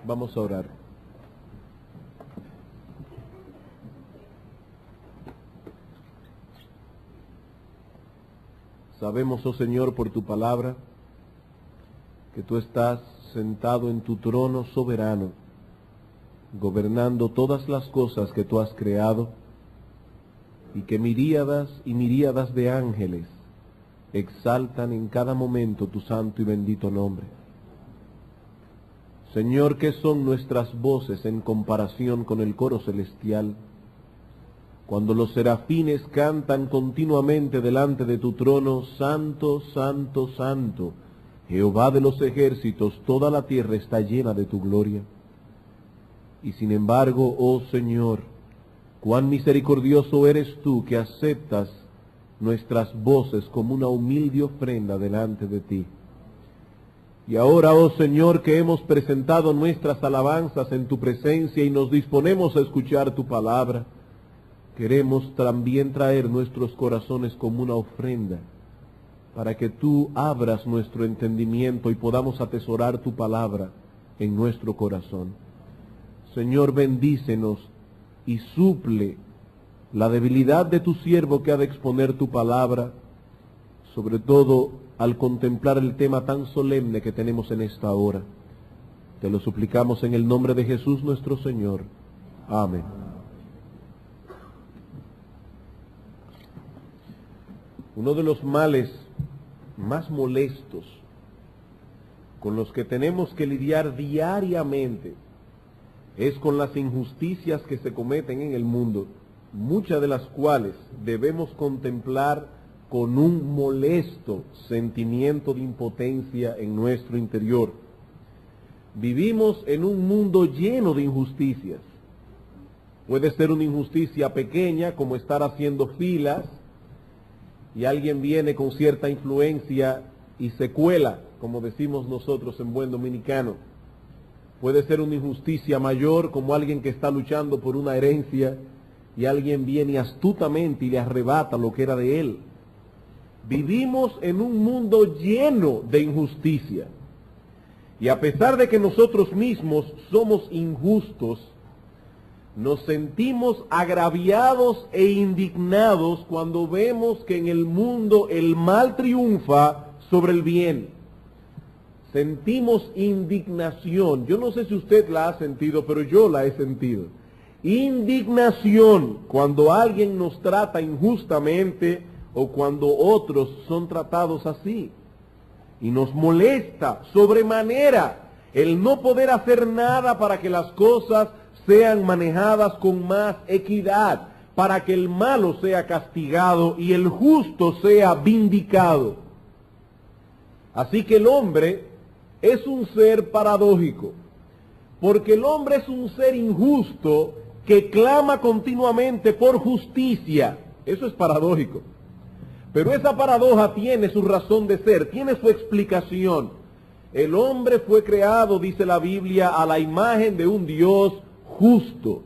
Vamos a orar. Sabemos, oh Señor, por tu palabra, que tú estás sentado en tu trono soberano, gobernando todas las cosas que tú has creado, y que miríadas y miríadas de ángeles exaltan en cada momento tu santo y bendito nombre. Señor, ¿qué son nuestras voces en comparación con el coro celestial? Cuando los serafines cantan continuamente delante de tu trono, Santo, Santo, Santo, Jehová de los ejércitos, toda la tierra está llena de tu gloria. Y sin embargo, oh Señor, cuán misericordioso eres tú que aceptas nuestras voces como una humilde ofrenda delante de ti. Y ahora, oh Señor, que hemos presentado nuestras alabanzas en tu presencia y nos disponemos a escuchar tu palabra, queremos también traer nuestros corazones como una ofrenda, para que tú abras nuestro entendimiento y podamos atesorar tu palabra en nuestro corazón. Señor, bendícenos y suple la debilidad de tu siervo que ha de exponer tu palabra, sobre todo al contemplar el tema tan solemne que tenemos en esta hora. Te lo suplicamos en el nombre de Jesús nuestro Señor. Amén. Uno de los males más molestos con los que tenemos que lidiar diariamente es con las injusticias que se cometen en el mundo, muchas de las cuales debemos contemplar con un molesto sentimiento de impotencia en nuestro interior. Vivimos en un mundo lleno de injusticias. Puede ser una injusticia pequeña, como estar haciendo filas, y alguien viene con cierta influencia y se cuela, como decimos nosotros en buen dominicano. Puede ser una injusticia mayor, como alguien que está luchando por una herencia, y alguien viene astutamente y le arrebata lo que era de él. Vivimos en un mundo lleno de injusticia. Y a pesar de que nosotros mismos somos injustos, nos sentimos agraviados e indignados cuando vemos que en el mundo el mal triunfa sobre el bien. Sentimos indignación. Yo no sé si usted la ha sentido, pero yo la he sentido. Indignación cuando alguien nos trata injustamente o cuando otros son tratados así. Y nos molesta sobremanera el no poder hacer nada para que las cosas sean manejadas con más equidad, para que el malo sea castigado y el justo sea vindicado. Así que el hombre es un ser paradójico, porque el hombre es un ser injusto que clama continuamente por justicia. Eso es paradójico. Pero esa paradoja tiene su razón de ser, tiene su explicación. El hombre fue creado, dice la Biblia, a la imagen de un Dios justo.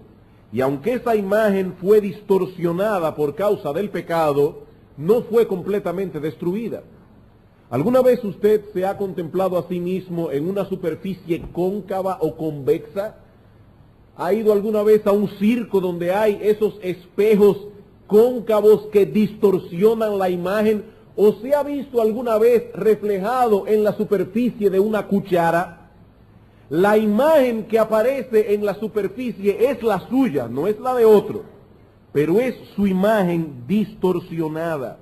Y aunque esa imagen fue distorsionada por causa del pecado, no fue completamente destruida. ¿Alguna vez usted se ha contemplado a sí mismo en una superficie cóncava o convexa? ¿Ha ido alguna vez a un circo donde hay esos espejos cóncavos que distorsionan la imagen? ¿O se ha visto alguna vez reflejado en la superficie de una cuchara? La imagen que aparece en la superficie es la suya, no es la de otro, pero es su imagen distorsionada.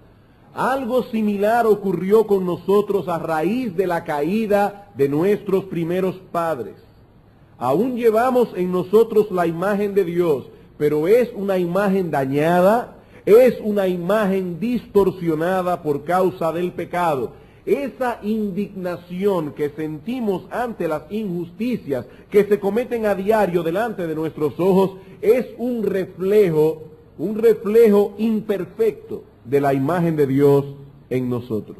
Algo similar ocurrió con nosotros a raíz de la caída de nuestros primeros padres. Aún llevamos en nosotros la imagen de Dios, pero es una imagen dañada, es una imagen distorsionada por causa del pecado. Esa indignación que sentimos ante las injusticias que se cometen a diario delante de nuestros ojos es un reflejo imperfecto de la imagen de Dios en nosotros.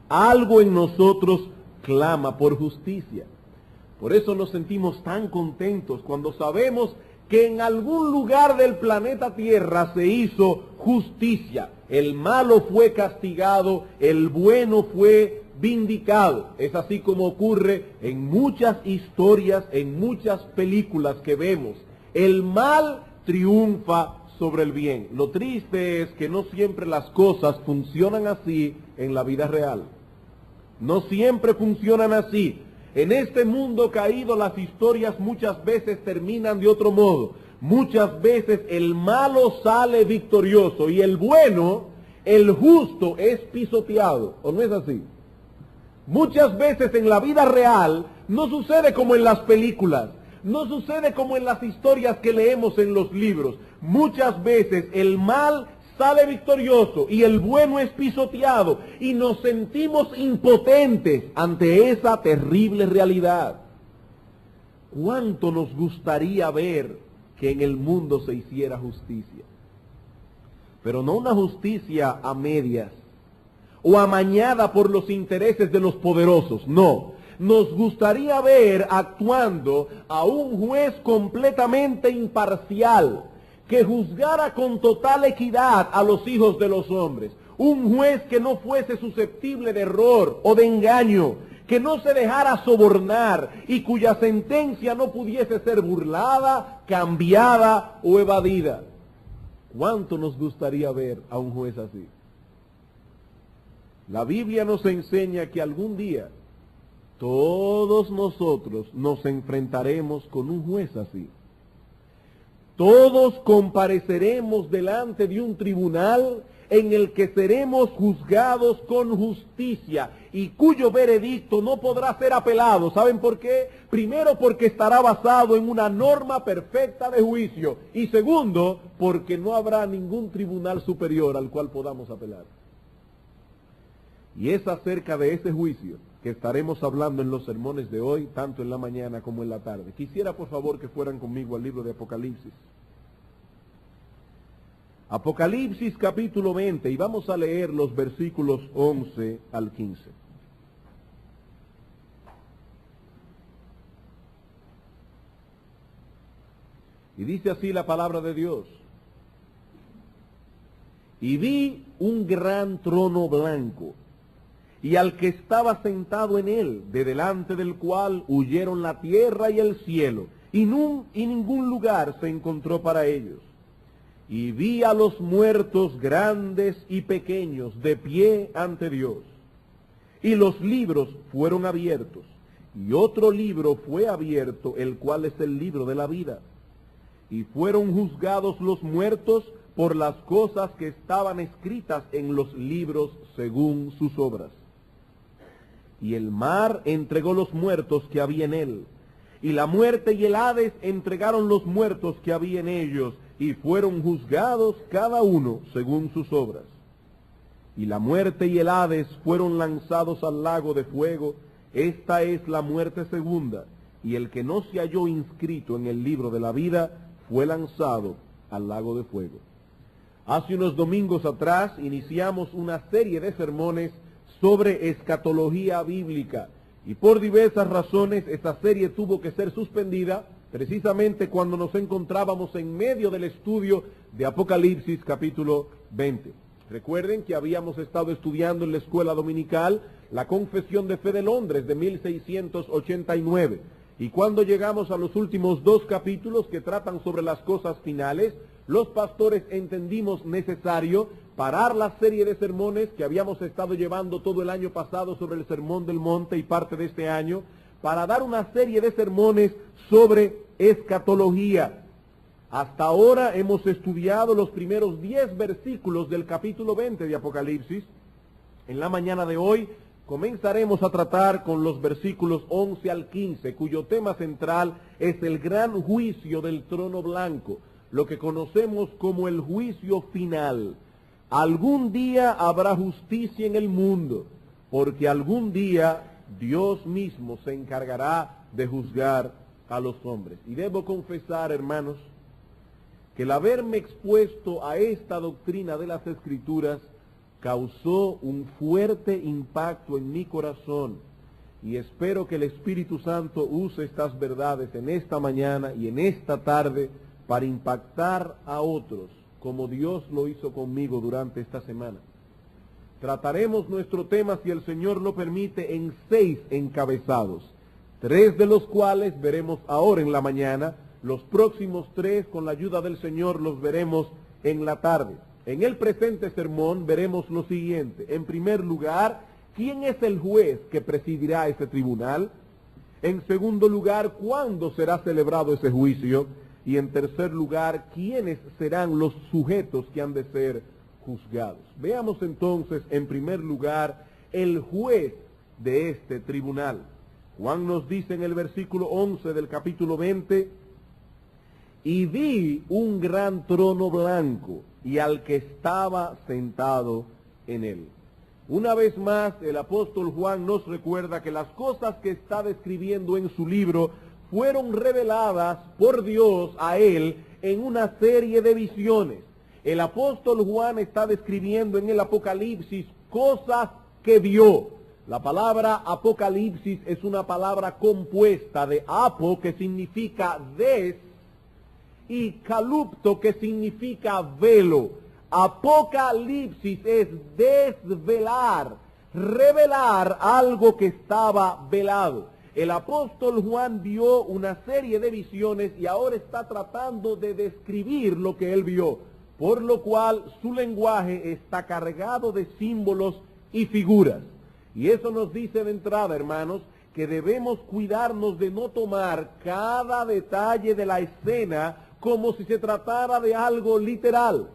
Algo en nosotros clama por justicia. Por eso nos sentimos tan contentos cuando sabemos que en algún lugar del planeta Tierra se hizo justicia. El malo fue castigado, el bueno fue vindicado. Es así como ocurre en muchas historias, en muchas películas que vemos. El mal triunfa sobre el bien. Lo triste es que no siempre las cosas funcionan así en la vida real. No siempre funcionan así. En este mundo caído las historias muchas veces terminan de otro modo. Muchas veces el malo sale victorioso y el bueno, el justo, es pisoteado. ¿O no es así? Muchas veces en la vida real no sucede como en las películas, no sucede como en las historias que leemos en los libros. Muchas veces el mal sale victorioso y el bueno es pisoteado y nos sentimos impotentes ante esa terrible realidad. ¿Cuánto nos gustaría ver que en el mundo se hiciera justicia? Pero no una justicia a medias o amañada por los intereses de los poderosos, no. Nos gustaría ver actuando a un juez completamente imparcial, que juzgara con total equidad a los hijos de los hombres. Un juez que no fuese susceptible de error o de engaño, que no se dejara sobornar y cuya sentencia no pudiese ser burlada, cambiada o evadida. ¿Cuánto nos gustaría ver a un juez así? La Biblia nos enseña que algún día todos nosotros nos enfrentaremos con un juez así. Todos compareceremos delante de un tribunal en el que seremos juzgados con justicia y cuyo veredicto no podrá ser apelado. ¿Saben por qué? Primero, porque estará basado en una norma perfecta de juicio, y segundo, porque no habrá ningún tribunal superior al cual podamos apelar. Y es acerca de ese juicio que estaremos hablando en los sermones de hoy, tanto en la mañana como en la tarde. Quisiera, por favor, que fueran conmigo al libro de Apocalipsis. Apocalipsis capítulo 20, y vamos a leer los versículos 11 al 15. Y dice así la palabra de Dios. Y vi un gran trono blanco, y al que estaba sentado en él, de delante del cual huyeron la tierra y el cielo, y ningún lugar se encontró para ellos. Y vi a los muertos grandes y pequeños de pie ante Dios. Y los libros fueron abiertos, y otro libro fue abierto, el cual es el libro de la vida. Y fueron juzgados los muertos por las cosas que estaban escritas en los libros según sus obras. Y el mar entregó los muertos que había en él, y la muerte y el Hades entregaron los muertos que había en ellos, y fueron juzgados cada uno según sus obras. Y la muerte y el Hades fueron lanzados al lago de fuego. Esta es la muerte segunda, y el que no se halló inscrito en el libro de la vida fue lanzado al lago de fuego. Hace unos domingos atrás iniciamos una serie de sermones sobre escatología bíblica, y por diversas razones esta serie tuvo que ser suspendida precisamente cuando nos encontrábamos en medio del estudio de Apocalipsis capítulo 20. Recuerden que habíamos estado estudiando en la escuela dominical la Confesión de Fe de Londres de 1689. Y cuando llegamos a los últimos dos capítulos que tratan sobre las cosas finales, los pastores entendimos necesario parar la serie de sermones que habíamos estado llevando todo el año pasado sobre el Sermón del Monte y parte de este año, para dar una serie de sermones sobre escatología. Hasta ahora hemos estudiado los primeros 10 versículos del capítulo 20 de Apocalipsis. En la mañana de hoy comenzaremos a tratar con los versículos 11 al 15, cuyo tema central es el gran juicio del trono blanco, lo que conocemos como el juicio final. Algún día habrá justicia en el mundo, porque algún día Dios mismo se encargará de juzgar a los hombres. Y debo confesar, hermanos, que el haberme expuesto a esta doctrina de las Escrituras causó un fuerte impacto en mi corazón, y espero que el Espíritu Santo use estas verdades en esta mañana y en esta tarde para impactar a otros, como Dios lo hizo conmigo durante esta semana. Trataremos nuestro tema, si el Señor lo permite, en 6 encabezados, 3 de los cuales veremos ahora en la mañana. Los próximos 3, con la ayuda del Señor, los veremos en la tarde. En el presente sermón veremos lo siguiente. En primer lugar, ¿quién es el juez que presidirá ese tribunal? En segundo lugar, ¿cuándo será celebrado ese juicio? Y en tercer lugar, ¿quiénes serán los sujetos que han de ser juzgados? Veamos entonces, en primer lugar, el juez de este tribunal. Juan nos dice en el versículo 11 del capítulo 20, y vi un gran trono blanco y al que estaba sentado en él. Una vez más, el apóstol Juan nos recuerda que las cosas que está describiendo en su libro fueron reveladas por Dios a él en una serie de visiones. El apóstol Juan está describiendo en el Apocalipsis cosas que vio. La palabra Apocalipsis es una palabra compuesta de apo, que significa des, y calupto, que significa velo. Apocalipsis es desvelar, revelar algo que estaba velado. El apóstol Juan vio una serie de visiones y ahora está tratando de describir lo que él vio, por lo cual su lenguaje está cargado de símbolos y figuras. Y eso nos dice de entrada, hermanos, que debemos cuidarnos de no tomar cada detalle de la escena como si se tratara de algo literal.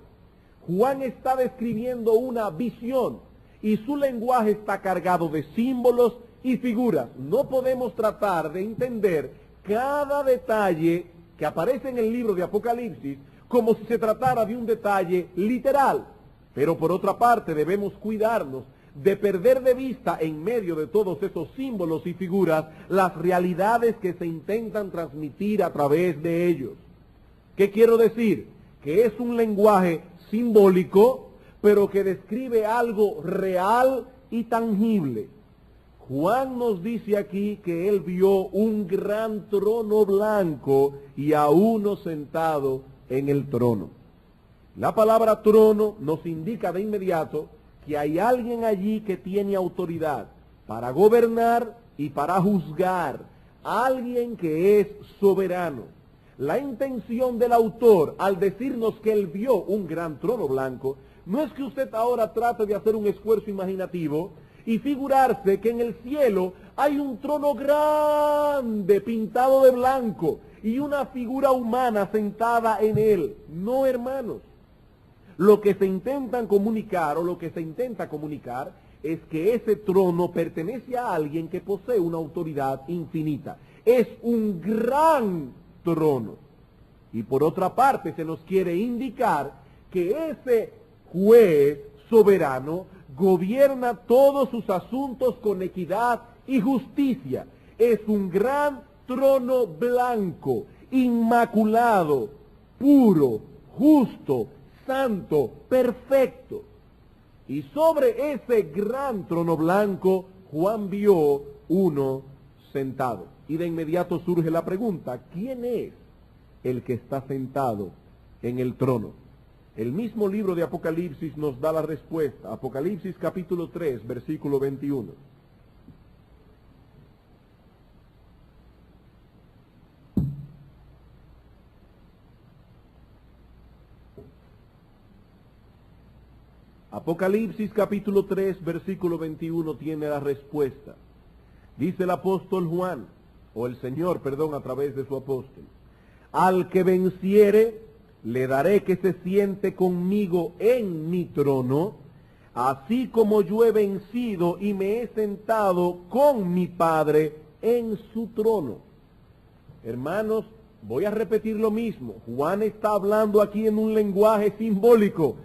Juan está describiendo una visión y su lenguaje está cargado de símbolos y figuras. No podemos tratar de entender cada detalle que aparece en el libro de Apocalipsis como si se tratara de un detalle literal. Pero por otra parte debemos cuidarnos de perder de vista, en medio de todos esos símbolos y figuras, las realidades que se intentan transmitir a través de ellos. ¿Qué quiero decir? Que es un lenguaje simbólico, pero que describe algo real y tangible. Juan nos dice aquí que él vio un gran trono blanco y a uno sentado en el trono. La palabra trono nos indica de inmediato que hay alguien allí que tiene autoridad para gobernar y para juzgar, alguien que es soberano. La intención del autor al decirnos que él vio un gran trono blanco, no es que usted ahora trate de hacer un esfuerzo imaginativo y figurarse que en el cielo hay un trono grande pintado de blanco y una figura humana sentada en él. No, hermanos. Lo que se intentan comunicar, o lo que se intenta comunicar, es que ese trono pertenece a alguien que posee una autoridad infinita. Es un gran trono. Y por otra parte se nos quiere indicar que ese juez soberano gobierna todos sus asuntos con equidad y justicia. Es un gran trono blanco, inmaculado, puro, justo, santo, perfecto. Y sobre ese gran trono blanco, Juan vio uno sentado. Y de inmediato surge la pregunta, ¿quién es el que está sentado en el trono? El mismo libro de Apocalipsis nos da la respuesta. Apocalipsis capítulo 3, versículo 21. Apocalipsis capítulo 3, versículo 21 tiene la respuesta. Dice el apóstol Juan, o el Señor, perdón, a través de su apóstol: al que venciere, le daré que se siente conmigo en mi trono, así como yo he vencido y me he sentado con mi Padre en su trono. Hermanos, voy a repetir lo mismo. Juan está hablando aquí en un lenguaje simbólico.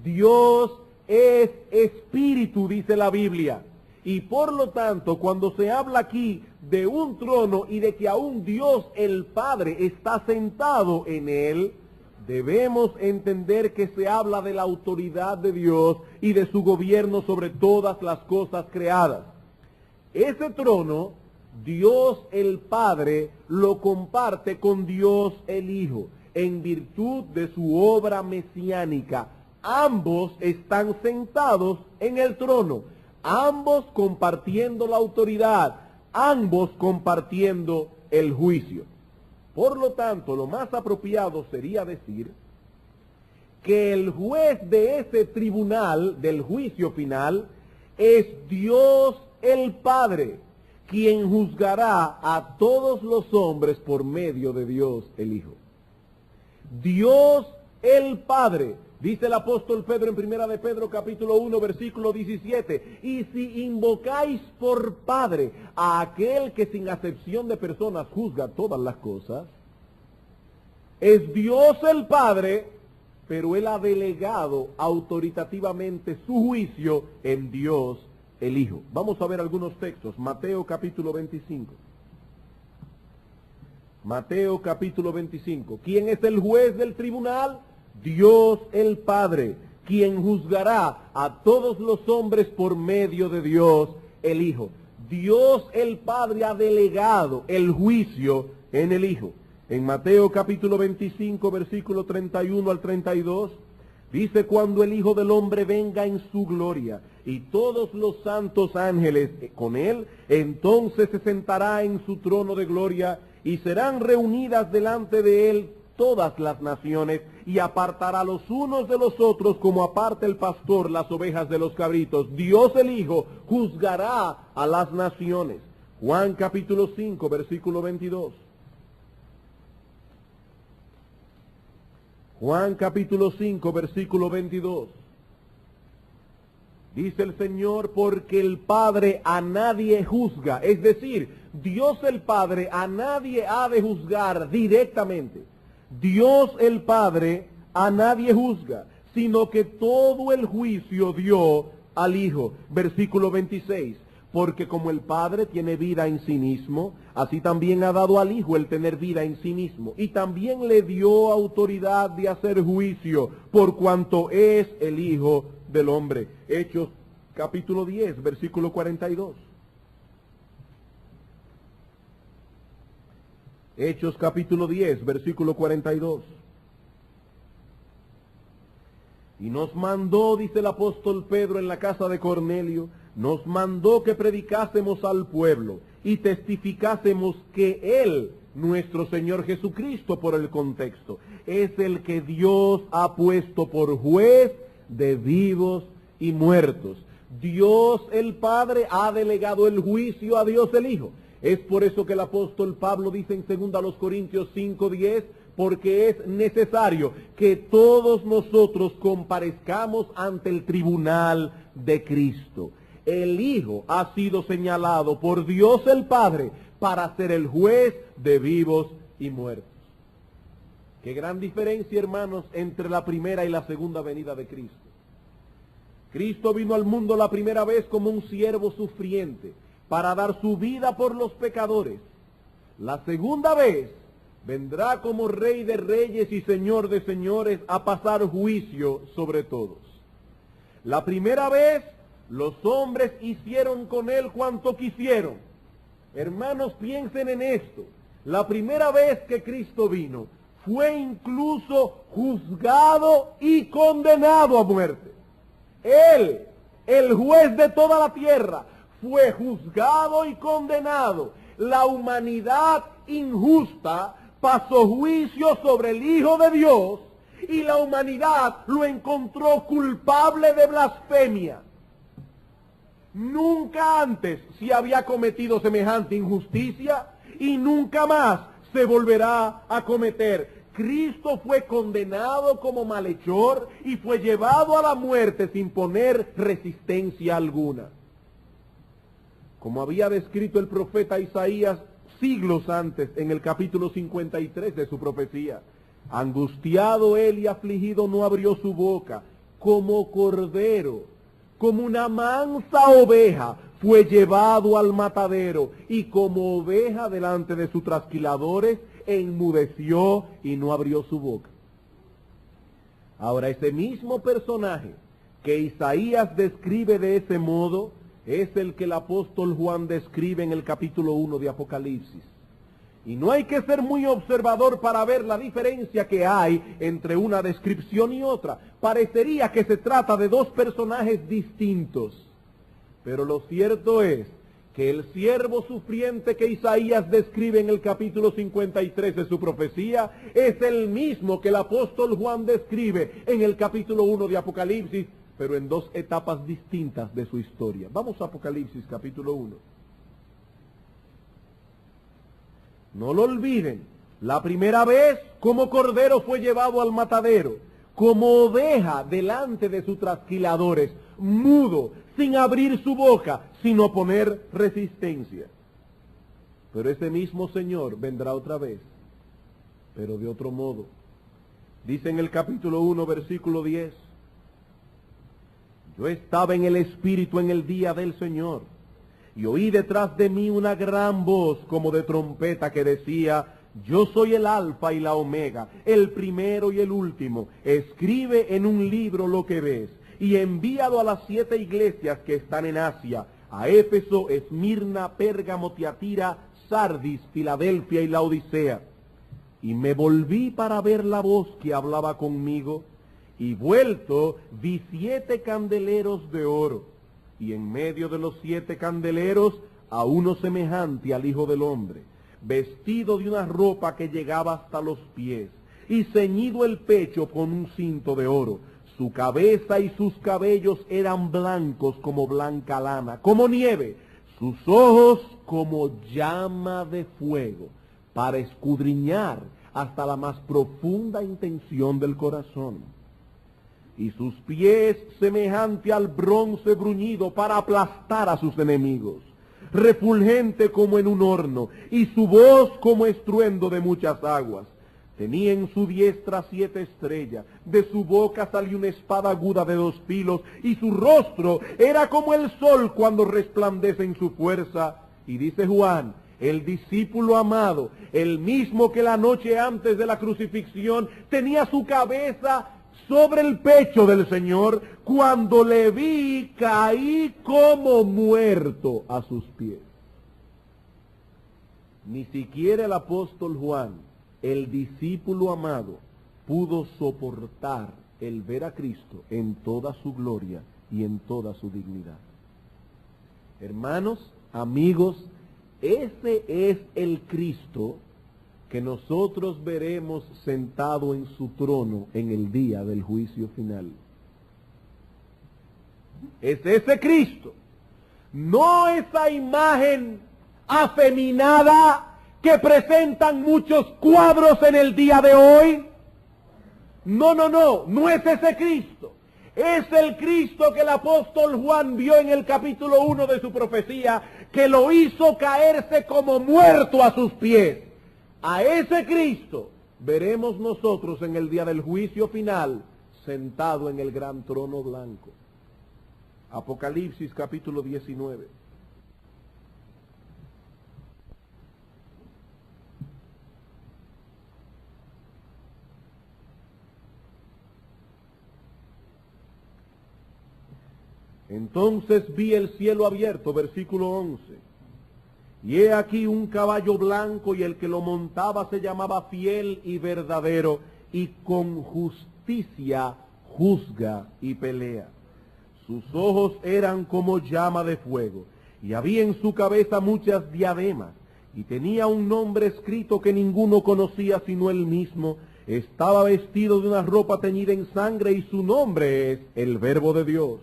Dios es espíritu, dice la Biblia. Y por lo tanto, cuando se habla aquí de un trono y de que aún Dios el Padre está sentado en él, debemos entender que se habla de la autoridad de Dios y de su gobierno sobre todas las cosas creadas. Ese trono, Dios el Padre lo comparte con Dios el Hijo, en virtud de su obra mesiánica. ambos están sentados en el trono, ambos compartiendo la autoridad, ambos compartiendo el juicio. Por lo tanto, lo más apropiado sería decir que el juez de ese tribunal del juicio final es Dios el Padre, quien juzgará a todos los hombres por medio de Dios el Hijo. Dios el Padre, dice el apóstol Pedro en primera de Pedro capítulo 1 versículo 17, y si invocáis por Padre a aquel que sin acepción de personas juzga todas las cosas, es Dios el Padre, pero Él ha delegado autoritativamente su juicio en Dios el Hijo. Vamos a ver algunos textos. Mateo capítulo 25. Mateo capítulo 25. ¿Quién es el juez del tribunal? Dios el Padre, quien juzgará a todos los hombres por medio de Dios el Hijo. Dios el Padre ha delegado el juicio en el Hijo. En Mateo capítulo 25, versículo 31 al 32, dice: cuando el Hijo del Hombre venga en su gloria y todos los santos ángeles con él, entonces se sentará en su trono de gloria y serán reunidas delante de él todas las naciones, y apartará los unos de los otros como aparta el pastor las ovejas de los cabritos. Dios el Hijo juzgará a las naciones. Juan capítulo 5, versículo 22. Juan capítulo 5, versículo 22. Dice el Señor: porque el Padre a nadie juzga. Es decir, Dios el Padre a nadie ha de juzgar directamente. Dios el Padre a nadie juzga, sino que todo el juicio dio al Hijo. Versículo 26. Porque como el Padre tiene vida en sí mismo, así también ha dado al Hijo el tener vida en sí mismo. Y también le dio autoridad de hacer juicio, por cuanto es el Hijo del Hombre. Hechos capítulo 10, versículo 42. Hechos capítulo 10, versículo 42. Y nos mandó, dice el apóstol Pedro en la casa de Cornelio, nos mandó que predicásemos al pueblo y testificásemos que Él, nuestro Señor Jesucristo, por el contexto, es el que Dios ha puesto por juez de vivos y muertos. Dios el Padre ha delegado el juicio a Dios el Hijo. Es por eso que el apóstol Pablo dice en 2 Corintios 5:10, porque es necesario que todos nosotros comparezcamos ante el tribunal de Cristo. El Hijo ha sido señalado por Dios el Padre para ser el juez de vivos y muertos. Qué gran diferencia, hermanos, entre la primera y la segunda venida de Cristo. Cristo vino al mundo la primera vez como un siervo sufriente para dar su vida por los pecadores. La segunda vez vendrá como Rey de reyes y Señor de señores a pasar juicio sobre todos. La primera vez los hombres hicieron con él cuanto quisieron. Hermanos, piensen en esto. La primera vez que Cristo vino, fue incluso juzgado y condenado a muerte. Él, el juez de toda la tierra, fue juzgado y condenado. La humanidad injusta pasó juicio sobre el Hijo de Dios y la humanidad lo encontró culpable de blasfemia. Nunca antes se había cometido semejante injusticia y nunca más se volverá a cometer. Cristo fue condenado como malhechor y fue llevado a la muerte sin poner resistencia alguna. Como había descrito el profeta Isaías siglos antes en el capítulo 53 de su profecía: angustiado él y afligido no abrió su boca, como cordero, como una mansa oveja, fue llevado al matadero, y como oveja delante de sus trasquiladores, enmudeció y no abrió su boca. Ahora, ese mismo personaje que Isaías describe de ese modo, es el que el apóstol Juan describe en el capítulo 1 de Apocalipsis. Y no hay que ser muy observador para ver la diferencia que hay entre una descripción y otra. Parecería que se trata de dos personajes distintos. Pero lo cierto es que el siervo sufriente que Isaías describe en el capítulo 53 de su profecía es el mismo que el apóstol Juan describe en el capítulo 1 de Apocalipsis, pero en dos etapas distintas de su historia. Vamos a Apocalipsis capítulo 1. No lo olviden, la primera vez como cordero fue llevado al matadero, como oveja delante de sus trasquiladores, mudo, sin abrir su boca, sin oponer resistencia. Pero ese mismo Señor vendrá otra vez, pero de otro modo. Dice en el capítulo 1, versículo 10, yo estaba en el Espíritu en el día del Señor, y oí detrás de mí una gran voz como de trompeta que decía, yo soy el Alfa y la Omega, el primero y el último. Escribe en un libro lo que ves, y envíalo a las 7 iglesias que están en Asia, a Éfeso, Esmirna, Pérgamo, Tiatira, Sardis, Filadelfia y Laodicea. Y me volví para ver la voz que hablaba conmigo, y vuelto vi 7 candeleros de oro, y en medio de los 7 candeleros a uno semejante al Hijo del Hombre, vestido de una ropa que llegaba hasta los pies, y ceñido el pecho con un cinto de oro. Su cabeza y sus cabellos eran blancos como blanca lana, como nieve, sus ojos como llama de fuego, para escudriñar hasta la más profunda intención del corazón. Y sus pies semejante al bronce bruñido para aplastar a sus enemigos, refulgente como en un horno, y su voz como estruendo de muchas aguas. Tenía en su diestra 7 estrellas, de su boca salió una espada aguda de 2 filos, y su rostro era como el sol cuando resplandece en su fuerza. Y dice Juan, el discípulo amado, el mismo que la noche antes de la crucifixión tenía su cabeza sobre el pecho del Señor, cuando le vi, caí como muerto a sus pies. Ni siquiera el apóstol Juan, el discípulo amado, pudo soportar el ver a Cristo en toda su gloria y en toda su dignidad. Hermanos, amigos, ese es el Cristo que nosotros veremos sentado en su trono en el día del juicio final. Es ese Cristo, no esa imagen afeminada que presentan muchos cuadros en el día de hoy. No es ese Cristo. Es el Cristo que el apóstol Juan vio en el capítulo 1 de su profecía, que lo hizo caerse como muerto a sus pies. A ese Cristo veremos nosotros en el día del juicio final, sentado en el gran trono blanco. Apocalipsis capítulo 19. Entonces vi el cielo abierto, versículo 11. Y he aquí un caballo blanco, y el que lo montaba se llamaba Fiel y Verdadero, y con justicia juzga y pelea. Sus ojos eran como llama de fuego, y había en su cabeza muchas diademas, y tenía un nombre escrito que ninguno conocía sino él mismo. Estaba vestido de una ropa teñida en sangre, y su nombre es el Verbo de Dios.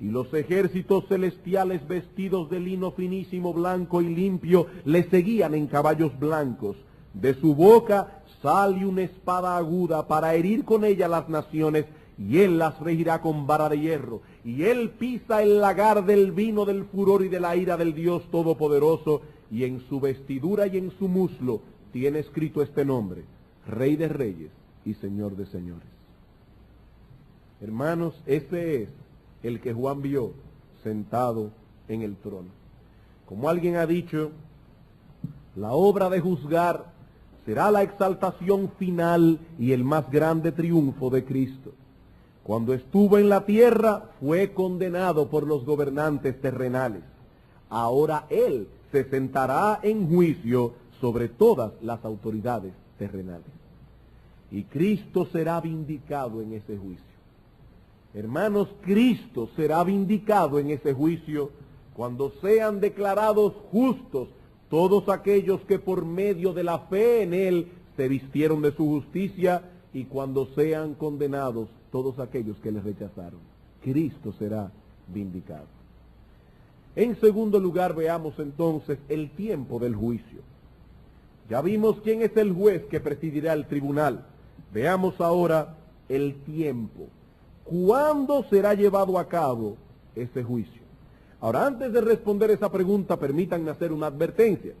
Y los ejércitos celestiales vestidos de lino finísimo, blanco y limpio, le seguían en caballos blancos. De su boca sale una espada aguda para herir con ella las naciones, y él las regirá con vara de hierro. Y él pisa el lagar del vino del furor y de la ira del Dios Todopoderoso, y en su vestidura y en su muslo tiene escrito este nombre: Rey de Reyes y Señor de Señores. Hermanos, ese es el que Juan vio sentado en el trono. Como alguien ha dicho, la obra de juzgar será la exaltación final y el más grande triunfo de Cristo. Cuando estuvo en la tierra, fue condenado por los gobernantes terrenales. Ahora Él se sentará en juicio sobre todas las autoridades terrenales. Y Cristo será vindicado en ese juicio. Hermanos, Cristo será vindicado en ese juicio cuando sean declarados justos todos aquellos que por medio de la fe en Él se vistieron de su justicia, y cuando sean condenados todos aquellos que le rechazaron. Cristo será vindicado. En segundo lugar, veamos entonces el tiempo del juicio. Ya vimos quién es el juez que presidirá el tribunal. Veamos ahora el tiempo. ¿Cuándo será llevado a cabo ese juicio? Ahora, antes de responder esa pregunta, permítanme hacer una advertencia.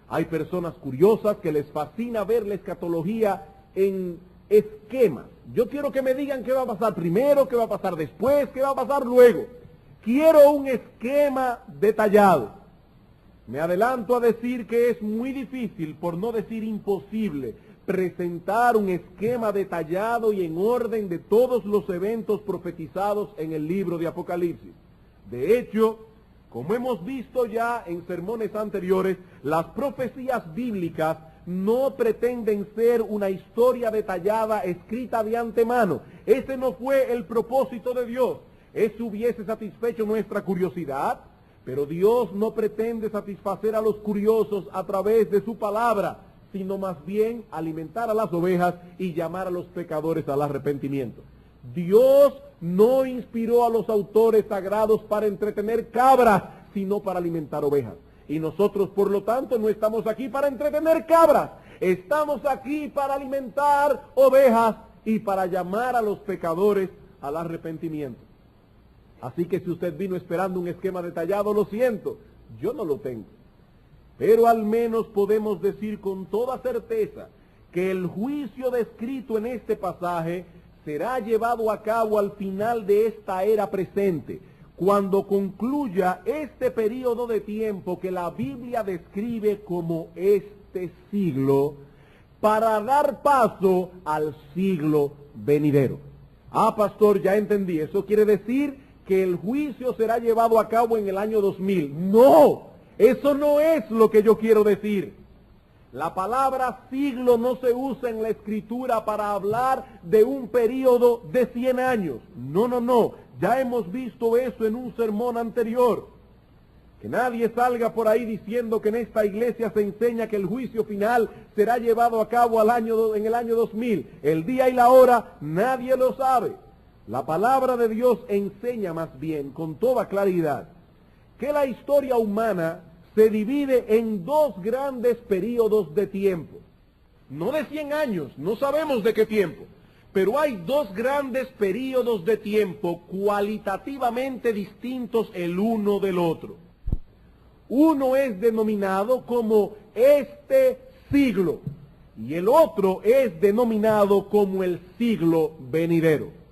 Hay personas curiosas que les fascina ver la escatología en esquemas. Yo quiero que me digan qué va a pasar primero, qué va a pasar después, qué va a pasar luego. Quiero un esquema detallado. Me adelanto a decir que es muy difícil, por no decir imposible, presentar un esquema detallado y en orden de todos los eventos profetizados en el libro de Apocalipsis. De hecho, como hemos visto ya en sermones anteriores, las profecías bíblicas no pretenden ser una historia detallada escrita de antemano. Ese no fue el propósito de Dios. Eso hubiese satisfecho nuestra curiosidad, pero Dios no pretende satisfacer a los curiosos a través de su palabra, sino más bien alimentar a las ovejas y llamar a los pecadores al arrepentimiento. Dios no inspiró a los autores sagrados para entretener cabras, sino para alimentar ovejas. Y nosotros, por lo tanto, no estamos aquí para entretener cabras. Estamos aquí para alimentar ovejas y para llamar a los pecadores al arrepentimiento. Así que si usted vino esperando un esquema detallado, lo siento, yo no lo tengo. Pero al menos podemos decir con toda certeza que el juicio descrito en este pasaje será llevado a cabo al final de esta era presente, cuando concluya este periodo de tiempo que la Biblia describe como este siglo, para dar paso al siglo venidero. Ah, pastor, ya entendí. Eso quiere decir que el juicio será llevado a cabo en el año 2000. No, eso no es lo que yo quiero decir. La palabra siglo no se usa en la Escritura para hablar de un periodo de 100 años. No. Ya hemos visto eso en un sermón anterior. Que nadie salga por ahí diciendo que en esta iglesia se enseña que el juicio final será llevado a cabo en el año 2000. El día y la hora nadie lo sabe. La palabra de Dios enseña más bien con toda claridad que la historia humana se divide en dos grandes periodos de tiempo. No de 100 años, no sabemos de qué tiempo, pero hay dos grandes periodos de tiempo cualitativamente distintos el uno del otro. Uno es denominado como este siglo y el otro es denominado como el siglo venidero.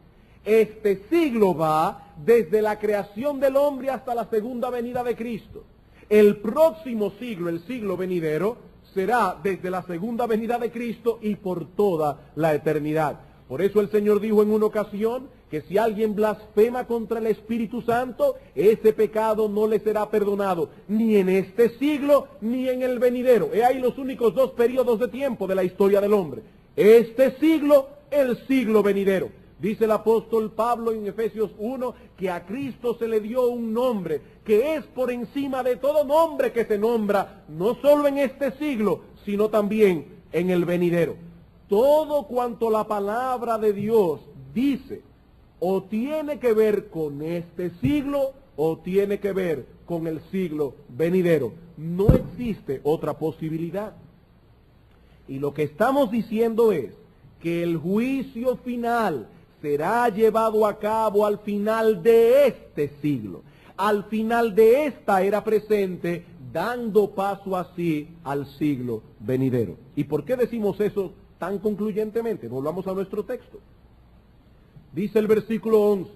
Este siglo va desde la creación del hombre hasta la segunda venida de Cristo. El próximo siglo, el siglo venidero, será desde la segunda venida de Cristo y por toda la eternidad. Por eso el Señor dijo en una ocasión que si alguien blasfema contra el Espíritu Santo, ese pecado no le será perdonado, ni en este siglo, ni en el venidero. He ahí los únicos dos periodos de tiempo de la historia del hombre. Este siglo, el siglo venidero. Dice el apóstol Pablo en Efesios 1 que a Cristo se le dio un nombre que es por encima de todo nombre que se nombra, no solo en este siglo, sino también en el venidero. Todo cuanto la palabra de Dios dice, o tiene que ver con este siglo, o tiene que ver con el siglo venidero. No existe otra posibilidad. Y lo que estamos diciendo es que el juicio final será llevado a cabo al final de este siglo, al final de esta era presente, dando paso así al siglo venidero. ¿Y por qué decimos eso tan concluyentemente? Volvamos a nuestro texto. Dice el versículo 11,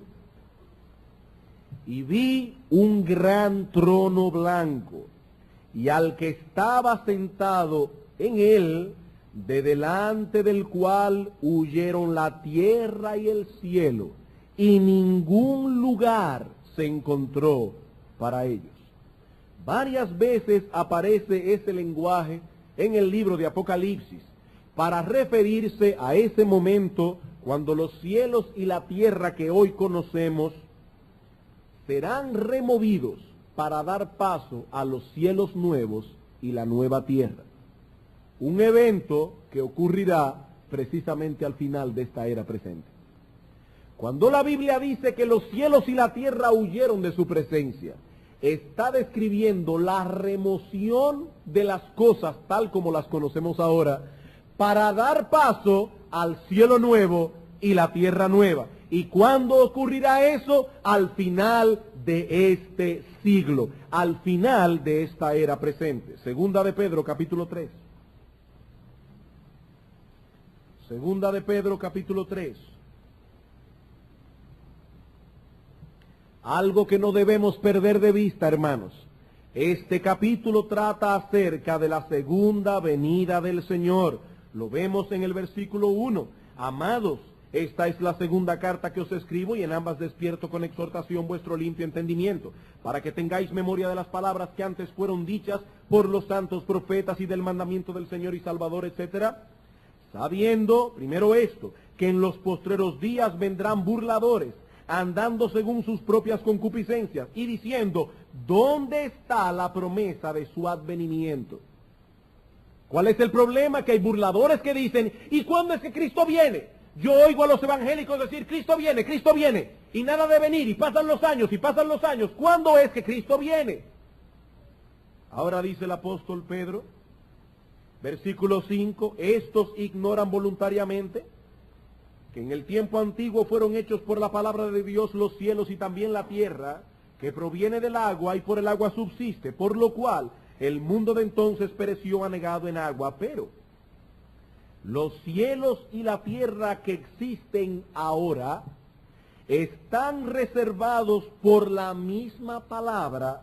y vi un gran trono blanco, y al que estaba sentado en él, de delante del cual huyeron la tierra y el cielo, y ningún lugar se encontró para ellos. Varias veces aparece ese lenguaje en el libro de Apocalipsis para referirse a ese momento cuando los cielos y la tierra que hoy conocemos serán removidos para dar paso a los cielos nuevos y la nueva tierra. Un evento que ocurrirá precisamente al final de esta era presente. Cuando la Biblia dice que los cielos y la tierra huyeron de su presencia, está describiendo la remoción de las cosas tal como las conocemos ahora para dar paso al cielo nuevo y la tierra nueva. ¿Y cuándo ocurrirá eso? Al final de este siglo, al final de esta era presente. Segunda de Pedro, capítulo 3. Segunda de Pedro, capítulo 3. Algo que no debemos perder de vista, hermanos. Este capítulo trata acerca de la segunda venida del Señor. Lo vemos en el versículo 1. Amados, esta es la segunda carta que os escribo y en ambas despierto con exhortación vuestro limpio entendimiento, para que tengáis memoria de las palabras que antes fueron dichas por los santos profetas y del mandamiento del Señor y Salvador, etcétera. Sabiendo, primero esto, que en los postreros días vendrán burladores, andando según sus propias concupiscencias, y diciendo, ¿dónde está la promesa de su advenimiento? ¿Cuál es el problema? Que hay burladores que dicen, ¿y cuándo es que Cristo viene? Yo oigo a los evangélicos decir, Cristo viene, y nada de venir, y pasan los años, ¿cuándo es que Cristo viene? Ahora dice el apóstol Pedro, versículo 5, estos ignoran voluntariamente que en el tiempo antiguo fueron hechos por la palabra de Dios los cielos y también la tierra, que proviene del agua y por el agua subsiste, por lo cual el mundo de entonces pereció anegado en agua, pero los cielos y la tierra que existen ahora están reservados por la misma palabra,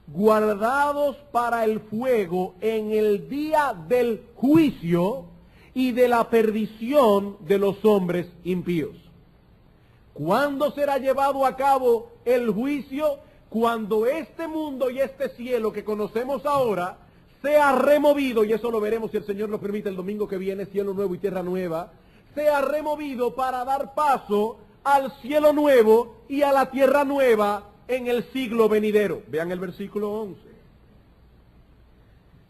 guardados para el fuego en el día del juicio y de la perdición de los hombres impíos. ¿Cuándo será llevado a cabo el juicio? Cuando este mundo y este cielo que conocemos ahora sea removido, y eso lo veremos si el Señor lo permite el domingo que viene, cielo nuevo y tierra nueva, sea removido para dar paso al cielo nuevo y a la tierra nueva en el siglo venidero. Vean el versículo 11.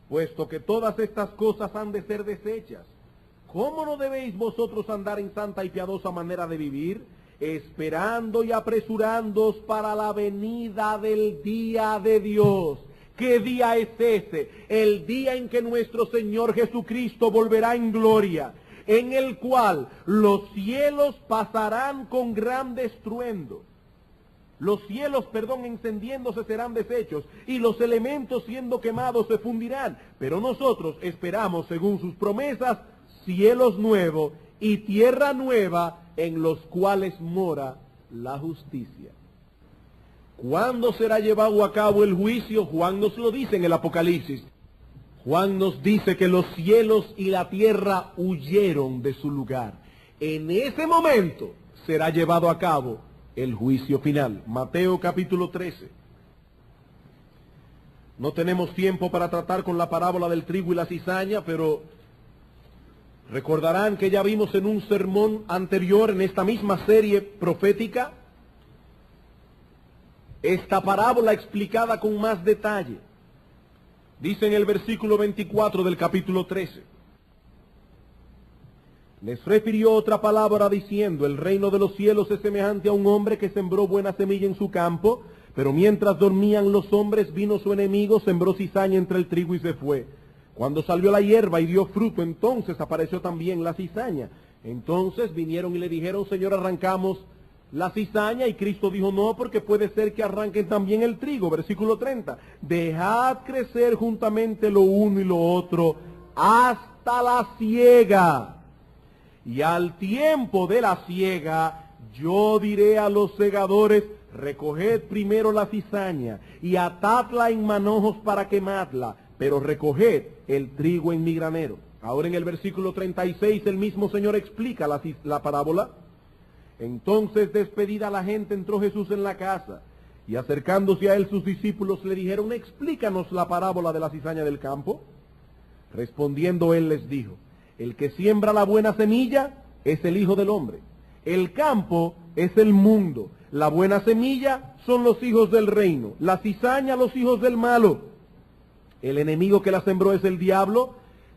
Puesto que todas estas cosas han de ser deshechas, ¿cómo no debéis vosotros andar en santa y piadosa manera de vivir, esperando y apresurándoos para la venida del día de Dios? ¿Qué día es ese? El día en que nuestro Señor Jesucristo volverá en gloria, en el cual los cielos pasarán con gran estruendo. Los cielos, encendiéndose serán deshechos, y los elementos siendo quemados se fundirán. Pero nosotros esperamos, según sus promesas, cielos nuevos y tierra nueva, en los cuales mora la justicia. ¿Cuándo será llevado a cabo el juicio? Juan nos lo dice en el Apocalipsis. Juan nos dice que los cielos y la tierra huyeron de su lugar. En ese momento será llevado a cabo el juicio final. Mateo capítulo 13. No tenemos tiempo para tratar con la parábola del trigo y la cizaña, pero recordarán que ya vimos en un sermón anterior, en esta misma serie profética, esta parábola explicada con más detalle. Dice en el versículo 24 del capítulo 13. Les refirió otra palabra diciendo, el reino de los cielos es semejante a un hombre que sembró buena semilla en su campo, pero mientras dormían los hombres, vino su enemigo, sembró cizaña entre el trigo y se fue. Cuando salió la hierba y dio fruto, entonces apareció también la cizaña. Entonces vinieron y le dijeron, Señor, arrancamos la cizaña, y Cristo dijo, no, porque puede ser que arranquen también el trigo. Versículo 30, dejad crecer juntamente lo uno y lo otro hasta la siega. Y al tiempo de la siega, yo diré a los segadores, recoged primero la cizaña y atadla en manojos para quemadla, pero recoged el trigo en mi granero. Ahora en el versículo 36 el mismo Señor explica la parábola. Entonces, despedida la gente, entró Jesús en la casa, y acercándose a él sus discípulos le dijeron, explícanos la parábola de la cizaña del campo. Respondiendo él les dijo: el que siembra la buena semilla es el Hijo del Hombre. El campo es el mundo. La buena semilla son los hijos del reino. La cizaña, los hijos del malo. El enemigo que la sembró es el diablo.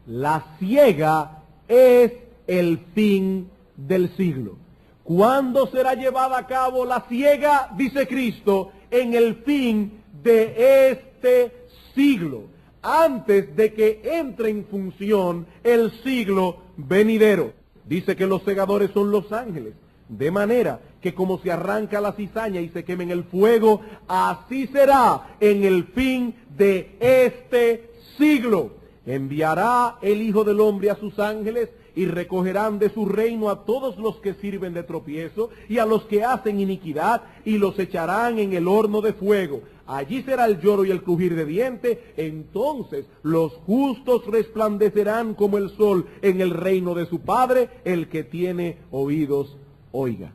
La siega es el fin del siglo. ¿Cuándo será llevada a cabo la siega? Dice Cristo, en el fin de este siglo, antes de que entre en función el siglo venidero. Dice que los segadores son los ángeles, de manera que como se arranca la cizaña y se quema en el fuego, así será en el fin de este siglo. Enviará el Hijo del Hombre a sus ángeles y recogerán de su reino a todos los que sirven de tropiezo y a los que hacen iniquidad, y los echarán en el horno de fuego. Allí será el lloro y el crujir de dientes. Entonces los justos resplandecerán como el sol en el reino de su Padre. El que tiene oídos, oiga.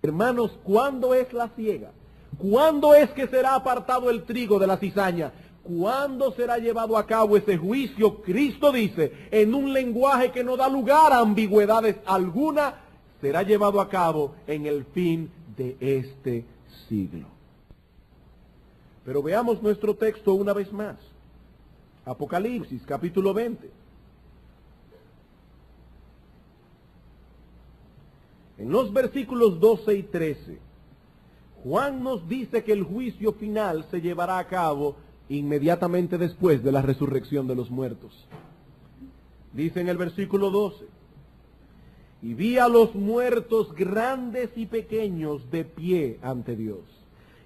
Hermanos, ¿cuándo es la siega? ¿Cuándo es que será apartado el trigo de la cizaña? ¿Cuándo será llevado a cabo ese juicio? Cristo dice, en un lenguaje que no da lugar a ambigüedades alguna, será llevado a cabo en el fin de este siglo. Pero veamos nuestro texto una vez más. Apocalipsis, capítulo 20. En los versículos 12 y 13, Juan nos dice que el juicio final se llevará a cabo inmediatamente después de la resurrección de los muertos. Dice en el versículo 12, y vi a los muertos grandes y pequeños de pie ante Dios.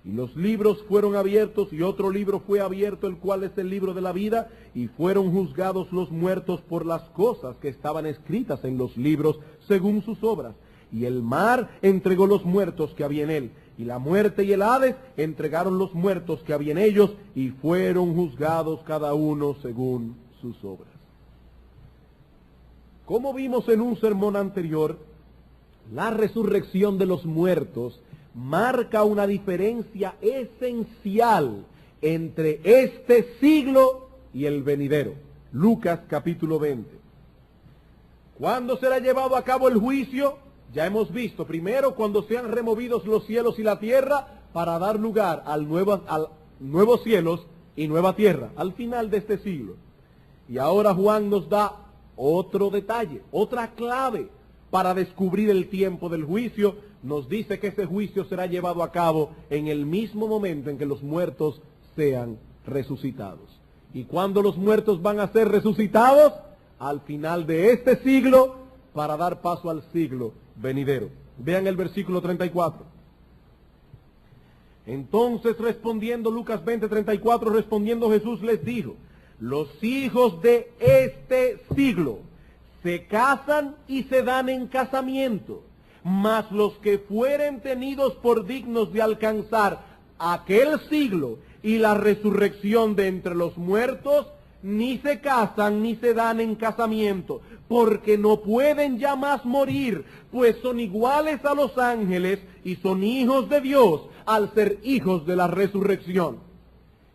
Y los libros fueron abiertos, y otro libro fue abierto, el cual es el libro de la vida, y fueron juzgados los muertos por las cosas que estaban escritas en los libros, según sus obras. Y el mar entregó los muertos que había en él, y la muerte y el Hades entregaron los muertos que había en ellos, y fueron juzgados cada uno según sus obras. Como vimos en un sermón anterior, la resurrección de los muertos marca una diferencia esencial entre este siglo y el venidero. Lucas capítulo 20. ¿Cuándo será llevado a cabo el juicio? Ya hemos visto, primero cuando sean removidos los cielos y la tierra para dar lugar al nuevos cielos y nueva tierra, al final de este siglo. Y ahora Juan nos da otro detalle, otra clave para descubrir el tiempo del juicio. Nos dice que ese juicio será llevado a cabo en el mismo momento en que los muertos sean resucitados. ¿Y cuándo los muertos van a ser resucitados? Al final de este siglo, para dar paso al siglo venidero. Vean el versículo 34. Entonces respondiendo, Lucas 20:34, respondiendo Jesús les dijo: los hijos de este siglo se casan y se dan en casamiento, mas los que fueren tenidos por dignos de alcanzar aquel siglo y la resurrección de entre los muertos, ni se casan ni se dan en casamiento, porque no pueden ya más morir, pues son iguales a los ángeles y son hijos de Dios al ser hijos de la resurrección.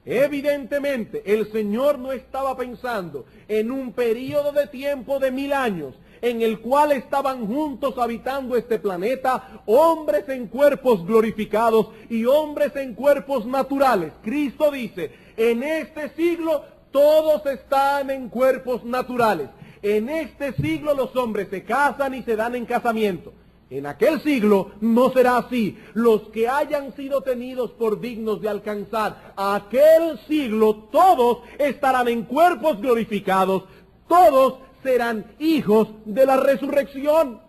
Evidentemente, el Señor no estaba pensando en un período de tiempo de 1000 años, en el cual estaban juntos habitando este planeta, hombres en cuerpos glorificados y hombres en cuerpos naturales. Cristo dice, en este siglo todos están en cuerpos naturales. En este siglo los hombres se casan y se dan en casamiento. En aquel siglo no será así. Los que hayan sido tenidos por dignos de alcanzar aquel siglo, todos estarán en cuerpos glorificados, todos serán hijos de la resurrección.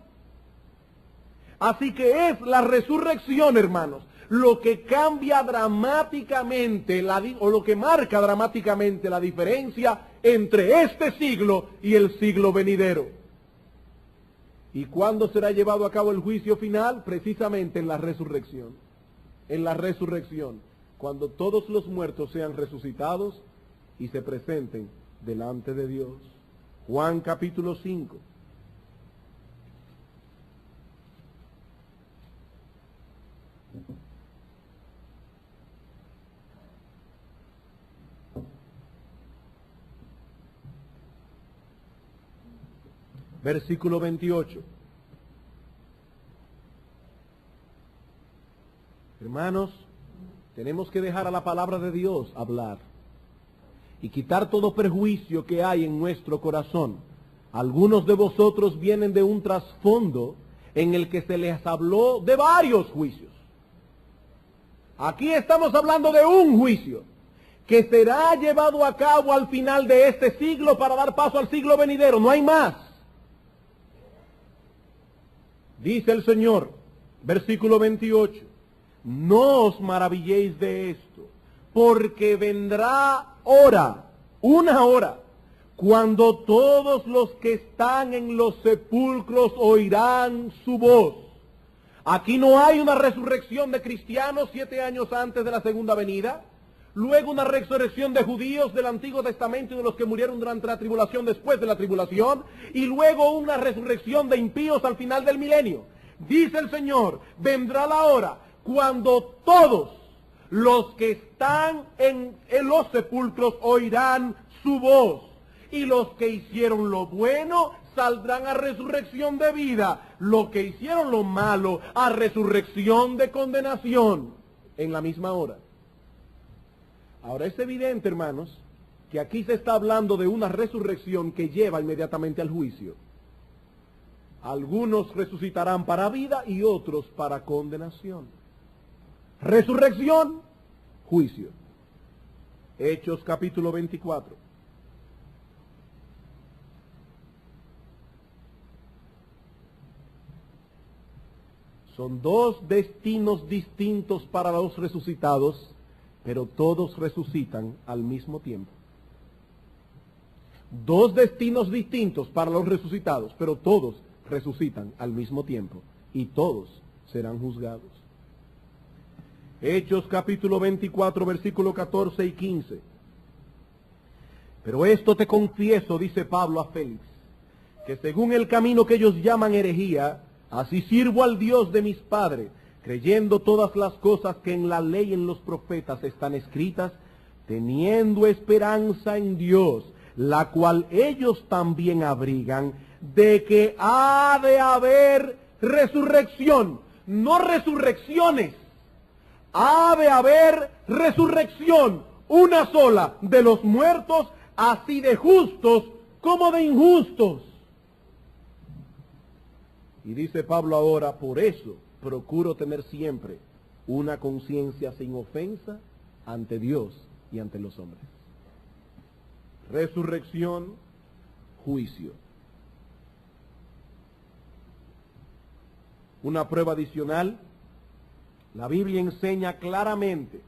Así que es la resurrección, hermanos, lo que cambia dramáticamente, o lo que marca dramáticamente la diferencia entre este siglo y el siglo venidero. ¿Y cuándo será llevado a cabo el juicio final? Precisamente en la resurrección. En la resurrección, cuando todos los muertos sean resucitados y se presenten delante de Dios. Juan capítulo 5. versículo 28. Hermanos, tenemos que dejar a la palabra de Dios hablar y quitar todo prejuicio que hay en nuestro corazón. Algunos de vosotros vienen de un trasfondo en el que se les habló de varios juicios. Aquí estamos hablando de un juicio que será llevado a cabo al final de este siglo para dar paso al siglo venidero. No hay más. Dice el Señor, versículo 28, no os maravilléis de esto, porque vendrá hora, una hora, cuando todos los que están en los sepulcros oirán su voz. Aquí no hay una resurrección de cristianos 7 años antes de la segunda venida, luego una resurrección de judíos del Antiguo Testamento y de los que murieron durante la tribulación después de la tribulación, y luego una resurrección de impíos al final del milenio. Dice el Señor, vendrá la hora cuando todos los que están en los sepulcros oirán su voz, y los que hicieron lo bueno saldrán a resurrección de vida, los que hicieron lo malo a resurrección de condenación, en la misma hora. Ahora es evidente, hermanos, que aquí se está hablando de una resurrección que lleva inmediatamente al juicio. Algunos resucitarán para vida y otros para condenación. Resurrección, juicio. Hechos capítulo 24. Son dos destinos distintos para los resucitados, pero todos resucitan al mismo tiempo. Dos destinos distintos para los resucitados, pero todos resucitan al mismo tiempo y todos serán juzgados. Hechos capítulo 24, versículo 14 y 15. Pero esto te confieso, dice Pablo a Félix, que según el camino que ellos llaman herejía, así sirvo al Dios de mis padres, creyendo todas las cosas que en la ley y en los profetas están escritas, teniendo esperanza en Dios, la cual ellos también abrigan, de que ha de haber resurrección, no resurrecciones, ha de haber resurrección, una sola, de los muertos, así de justos como de injustos. Y dice Pablo ahora, por eso procuro tener siempre una conciencia sin ofensa ante Dios y ante los hombres. Resurrección, juicio. Una prueba adicional, la Biblia enseña claramente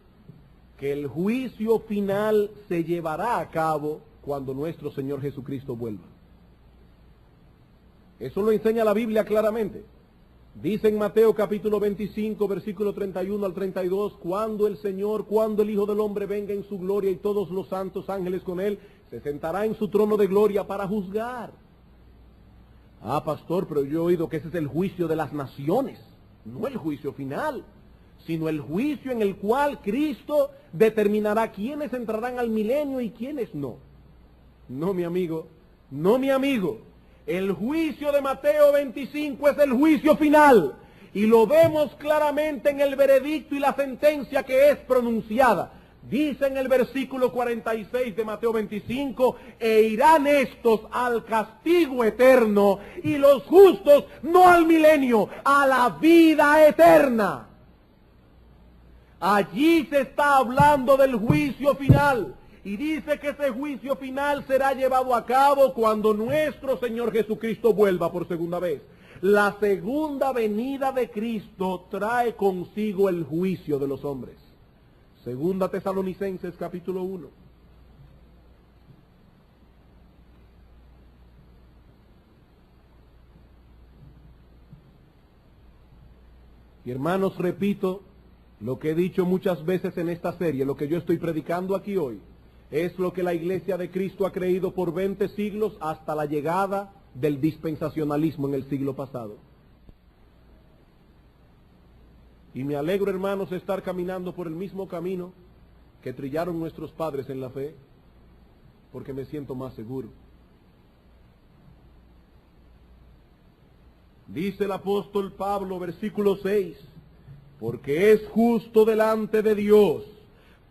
que el juicio final se llevará a cabo cuando nuestro Señor Jesucristo vuelva. Eso lo enseña la Biblia claramente. Dice en Mateo capítulo 25, versículo 31 al 32, cuando el Señor, cuando el Hijo del Hombre venga en su gloria y todos los santos ángeles con él, se sentará en su trono de gloria para juzgar. Ah, pastor, pero yo he oído que ese es el juicio de las naciones, no el juicio final, sino el juicio en el cual Cristo determinará quiénes entrarán al milenio y quiénes no. No, mi amigo, no, mi amigo. El juicio de Mateo 25 es el juicio final, y lo vemos claramente en el veredicto y la sentencia que es pronunciada. Dice en el versículo 46 de Mateo 25, e irán estos al castigo eterno, y los justos no al milenio, a la vida eterna. Allí se está hablando del juicio final. Y dice que ese juicio final será llevado a cabo cuando nuestro Señor Jesucristo vuelva por segunda vez. La segunda venida de Cristo trae consigo el juicio de los hombres. Segunda Tesalonicenses capítulo 1. Y hermanos, repito lo que he dicho muchas veces en esta serie, lo que yo estoy predicando aquí hoy. Es lo que la Iglesia de Cristo ha creído por 20 siglos hasta la llegada del dispensacionalismo en el siglo pasado. Y me alegro, hermanos, de estar caminando por el mismo camino que trillaron nuestros padres en la fe, porque me siento más seguro. Dice el apóstol Pablo, versículo 6, porque es justo delante de Dios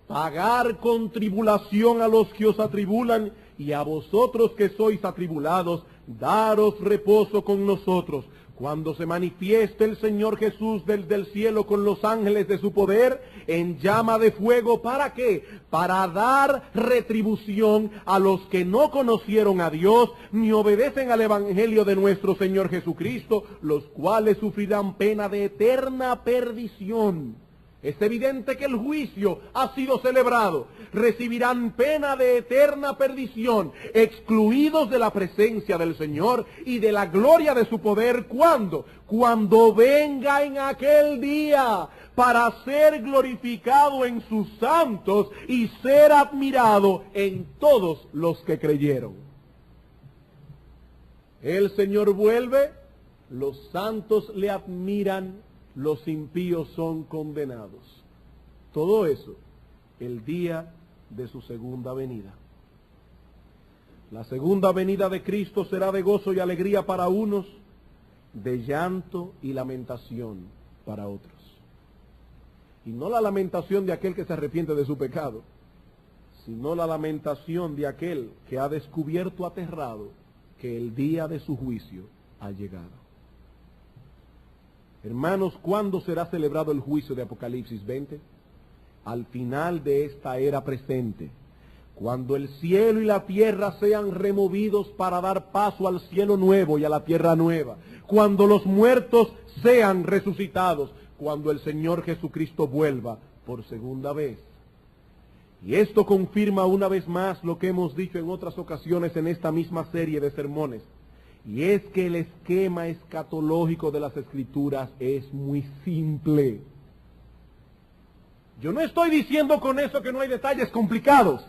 pagar con tribulación a los que os atribulan, y a vosotros que sois atribulados, daros reposo con nosotros, cuando se manifieste el Señor Jesús desde el cielo con los ángeles de su poder, en llama de fuego. ¿Para qué? Para dar retribución a los que no conocieron a Dios, ni obedecen al evangelio de nuestro Señor Jesucristo, los cuales sufrirán pena de eterna perdición. Es evidente que el juicio ha sido celebrado. Recibirán pena de eterna perdición, excluidos de la presencia del Señor y de la gloria de su poder. ¿Cuándo? Cuando venga en aquel día, para ser glorificado en sus santos y ser admirado en todos los que creyeron. El Señor vuelve, los santos le admiran, los impíos son condenados. Todo eso el día de su segunda venida. La segunda venida de Cristo será de gozo y alegría para unos, de llanto y lamentación para otros. Y no la lamentación de aquel que se arrepiente de su pecado, sino la lamentación de aquel que ha descubierto aterrado que el día de su juicio ha llegado. Hermanos, ¿cuándo será celebrado el juicio de Apocalipsis 20? Al final de esta era presente, cuando el cielo y la tierra sean removidos para dar paso al cielo nuevo y a la tierra nueva, cuando los muertos sean resucitados, cuando el Señor Jesucristo vuelva por segunda vez. Y esto confirma una vez más lo que hemos dicho en otras ocasiones en esta misma serie de sermones. Y es que el esquema escatológico de las Escrituras es muy simple. Yo no estoy diciendo con eso que no hay detalles complicados.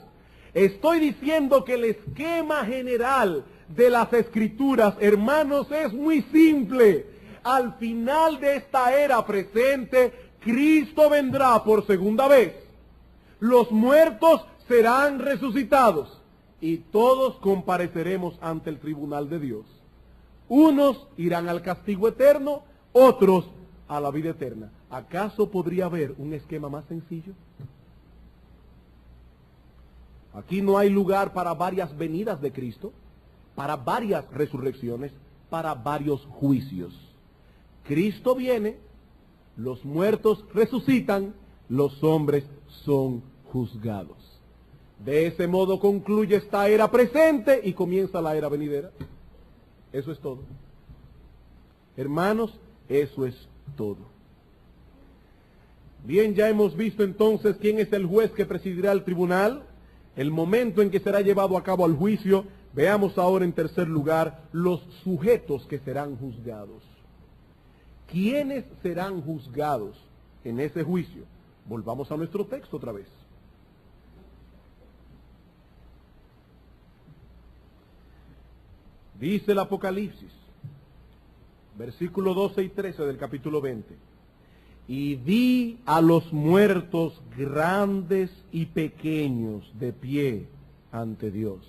Estoy diciendo que el esquema general de las Escrituras, hermanos, es muy simple. Al final de esta era presente, Cristo vendrá por segunda vez. Los muertos serán resucitados y todos compareceremos ante el tribunal de Dios. Unos irán al castigo eterno, otros a la vida eterna. ¿Acaso podría haber un esquema más sencillo? Aquí no hay lugar para varias venidas de Cristo, para varias resurrecciones, para varios juicios. Cristo viene, los muertos resucitan, los hombres son juzgados. De ese modo concluye esta era presente y comienza la era venidera. Eso es todo. Hermanos, eso es todo. Bien, ya hemos visto entonces quién es el juez que presidirá el tribunal, el momento en que será llevado a cabo el juicio. Veamos ahora en tercer lugar los sujetos que serán juzgados. ¿Quiénes serán juzgados en ese juicio? Volvamos a nuestro texto otra vez. Dice el Apocalipsis, versículo 12 y 13 del capítulo 20. Y vi a los muertos grandes y pequeños de pie ante Dios.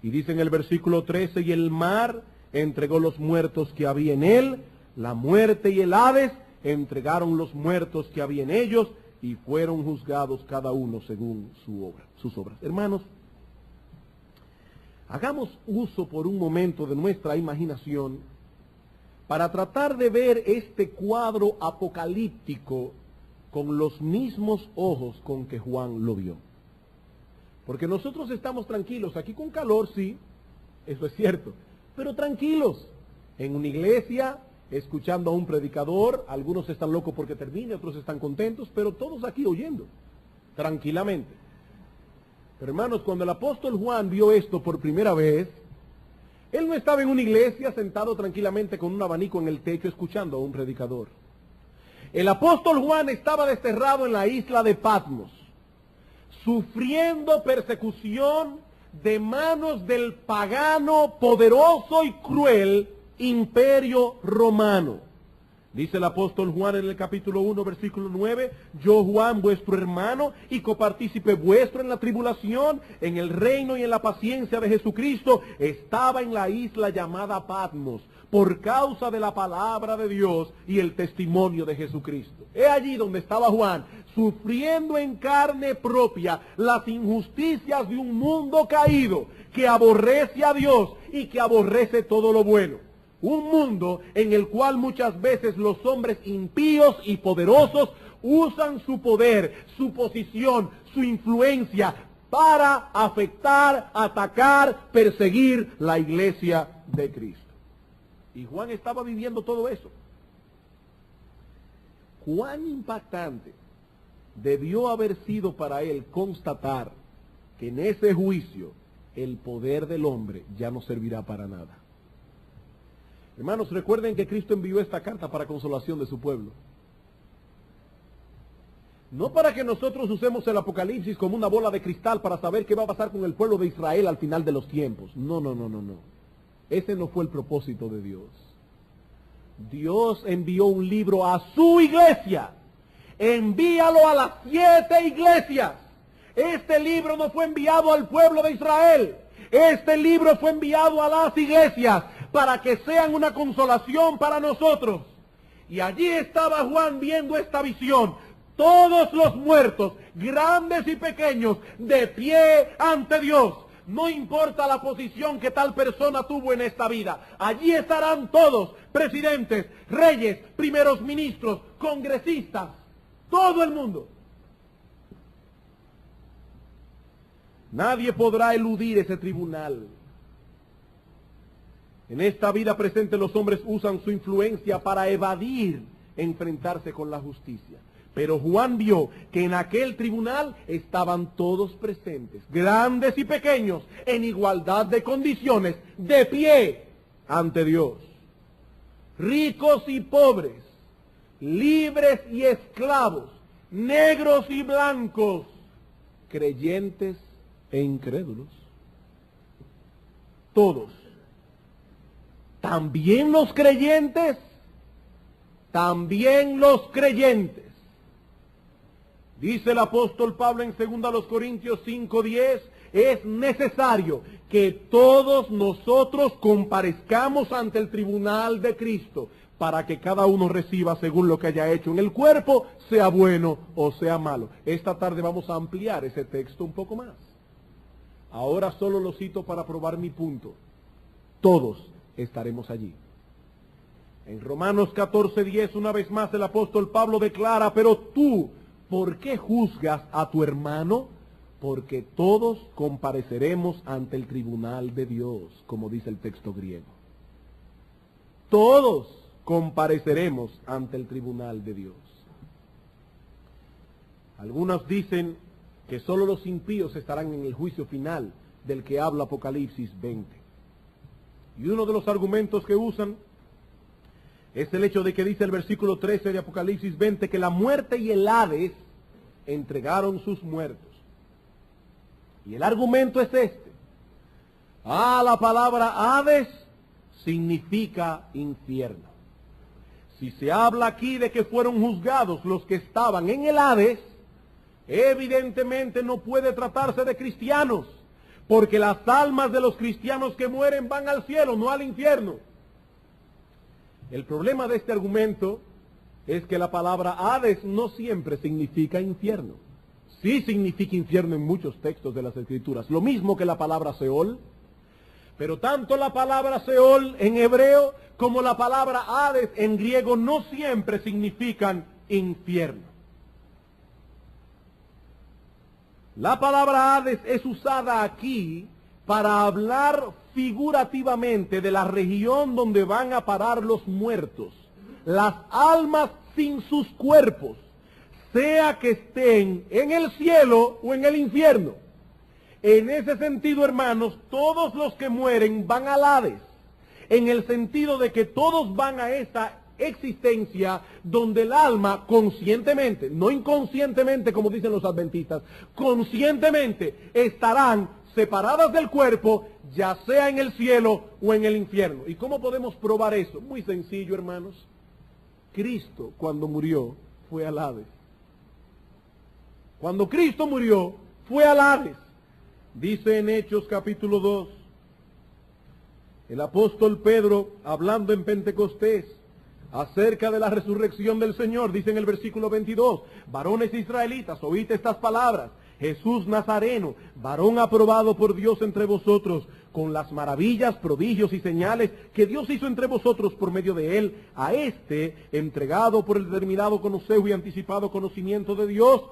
Y dice en el versículo 13, y el mar entregó los muertos que había en él, la muerte y el Hades entregaron los muertos que había en ellos, y fueron juzgados cada uno según sus obras. Hermanos, hagamos uso por un momento de nuestra imaginación para tratar de ver este cuadro apocalíptico con los mismos ojos con que Juan lo vio. Porque nosotros estamos tranquilos, aquí con calor, sí, eso es cierto, pero tranquilos, en una iglesia, escuchando a un predicador, algunos están locos porque termine, otros están contentos, pero todos aquí oyendo, tranquilamente. Pero hermanos, cuando el apóstol Juan vio esto por primera vez, él no estaba en una iglesia sentado tranquilamente con un abanico en el techo escuchando a un predicador. El apóstol Juan estaba desterrado en la isla de Patmos, sufriendo persecución de manos del pagano, poderoso y cruel imperio romano. Dice el apóstol Juan en el capítulo 1, versículo 9, yo Juan, vuestro hermano y copartícipe vuestro en la tribulación, en el reino y en la paciencia de Jesucristo, estaba en la isla llamada Patmos, por causa de la palabra de Dios y el testimonio de Jesucristo. Es allí donde estaba Juan, sufriendo en carne propia las injusticias de un mundo caído que aborrece a Dios y que aborrece todo lo bueno. Un mundo en el cual muchas veces los hombres impíos y poderosos usan su poder, su posición, su influencia para afectar, atacar, perseguir la iglesia de Cristo. Y Juan estaba viviendo todo eso. Cuán impactante debió haber sido para él constatar que en ese juicio el poder del hombre ya no servirá para nada. Hermanos, recuerden que Cristo envió esta carta para consolación de su pueblo. No para que nosotros usemos el Apocalipsis como una bola de cristal para saber qué va a pasar con el pueblo de Israel al final de los tiempos. No. Ese no fue el propósito de Dios. Dios envió un libro a su iglesia. Envíalo a las 7 iglesias. Este libro no fue enviado al pueblo de Israel. Este libro fue enviado a las iglesias para que sean una consolación para nosotros. Y allí estaba Juan viendo esta visión. Todos los muertos, grandes y pequeños, de pie ante Dios. No importa la posición que tal persona tuvo en esta vida. Allí estarán todos, presidentes, reyes, primeros ministros, congresistas, todo el mundo. Nadie podrá eludir ese tribunal. En esta vida presente los hombres usan su influencia para evadir enfrentarse con la justicia. Pero Juan vio que en aquel tribunal estaban todos presentes, grandes y pequeños, en igualdad de condiciones, de pie ante Dios. Ricos y pobres, libres y esclavos, negros y blancos, creyentes e incrédulos. Todos. También los creyentes, también los creyentes. Dice el apóstol Pablo en 2 Corintios 5:10, es necesario que todos nosotros comparezcamos ante el tribunal de Cristo para que cada uno reciba según lo que haya hecho en el cuerpo, sea bueno o sea malo. Esta tarde vamos a ampliar ese texto un poco más. Ahora solo lo cito para probar mi punto. Todos estaremos allí. En Romanos 14:10, una vez más el apóstol Pablo declara, pero tú, ¿por qué juzgas a tu hermano? Porque todos compareceremos ante el tribunal de Dios, como dice el texto griego. Todos compareceremos ante el tribunal de Dios. Algunos dicen que solo los impíos estarán en el juicio final del que habla Apocalipsis 20. Y uno de los argumentos que usan es el hecho de que dice el versículo 13 de Apocalipsis 20 que la muerte y el Hades entregaron sus muertos. Y el argumento es este. La palabra Hades significa infierno. Si se habla aquí de que fueron juzgados los que estaban en el Hades, evidentemente no puede tratarse de cristianos, porque las almas de los cristianos que mueren van al cielo, no al infierno. El problema de este argumento es que la palabra Hades no siempre significa infierno. Sí significa infierno en muchos textos de las Escrituras, lo mismo que la palabra Seol. Pero tanto la palabra Seol en hebreo como la palabra Hades en griego no siempre significan infierno. La palabra Hades es usada aquí para hablar figurativamente de la región donde van a parar los muertos, las almas sin sus cuerpos, sea que estén en el cielo o en el infierno. En ese sentido, hermanos, todos los que mueren van al Hades, en el sentido de que todos van a esta existencia donde el alma conscientemente, no inconscientemente como dicen los adventistas, conscientemente estarán separadas del cuerpo, ya sea en el cielo o en el infierno. ¿Y cómo podemos probar eso? Muy sencillo, hermanos. Cristo, cuando murió, fue al Hades. Cuando Cristo murió, fue al Hades. Dice en Hechos capítulo 2, El apóstol Pedro, hablando en Pentecostés acerca de la resurrección del Señor, dice en el versículo 22, varones israelitas, oíd estas palabras, Jesús Nazareno, varón aprobado por Dios entre vosotros, con las maravillas, prodigios y señales que Dios hizo entre vosotros por medio de él, a este, entregado por el determinado consejo y anticipado conocimiento de Dios,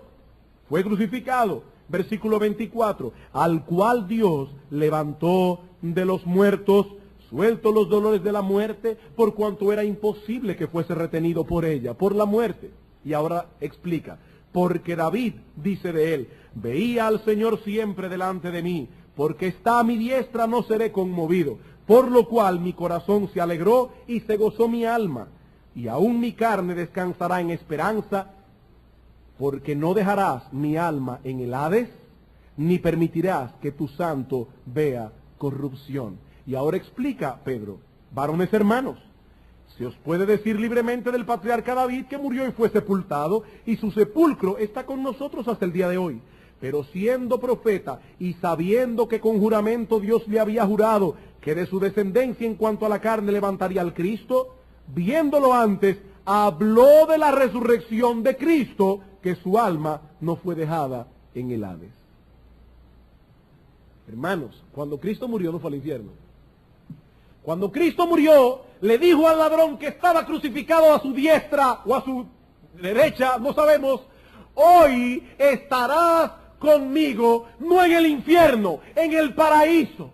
fue crucificado. Versículo 24, al cual Dios levantó de los muertos, suelto los dolores de la muerte, por cuanto era imposible que fuese retenido por ella, por la muerte. Y ahora explica, porque David dice de él, veía al Señor siempre delante de mí, porque está a mi diestra no seré conmovido, por lo cual mi corazón se alegró y se gozó mi alma, y aún mi carne descansará en esperanza, porque no dejarás mi alma en el Hades, ni permitirás que tu santo vea corrupción. Y ahora explica Pedro, varones hermanos, se os puede decir libremente del patriarca David que murió y fue sepultado, y su sepulcro está con nosotros hasta el día de hoy. Pero siendo profeta y sabiendo que con juramento Dios le había jurado que de su descendencia en cuanto a la carne levantaría al Cristo, viéndolo antes, habló de la resurrección de Cristo, que su alma no fue dejada en el Hades. Hermanos, cuando Cristo murió no fue al infierno. Cuando Cristo murió, le dijo al ladrón que estaba crucificado a su diestra o a su derecha, no sabemos, hoy estarás conmigo, no en el infierno, en el paraíso.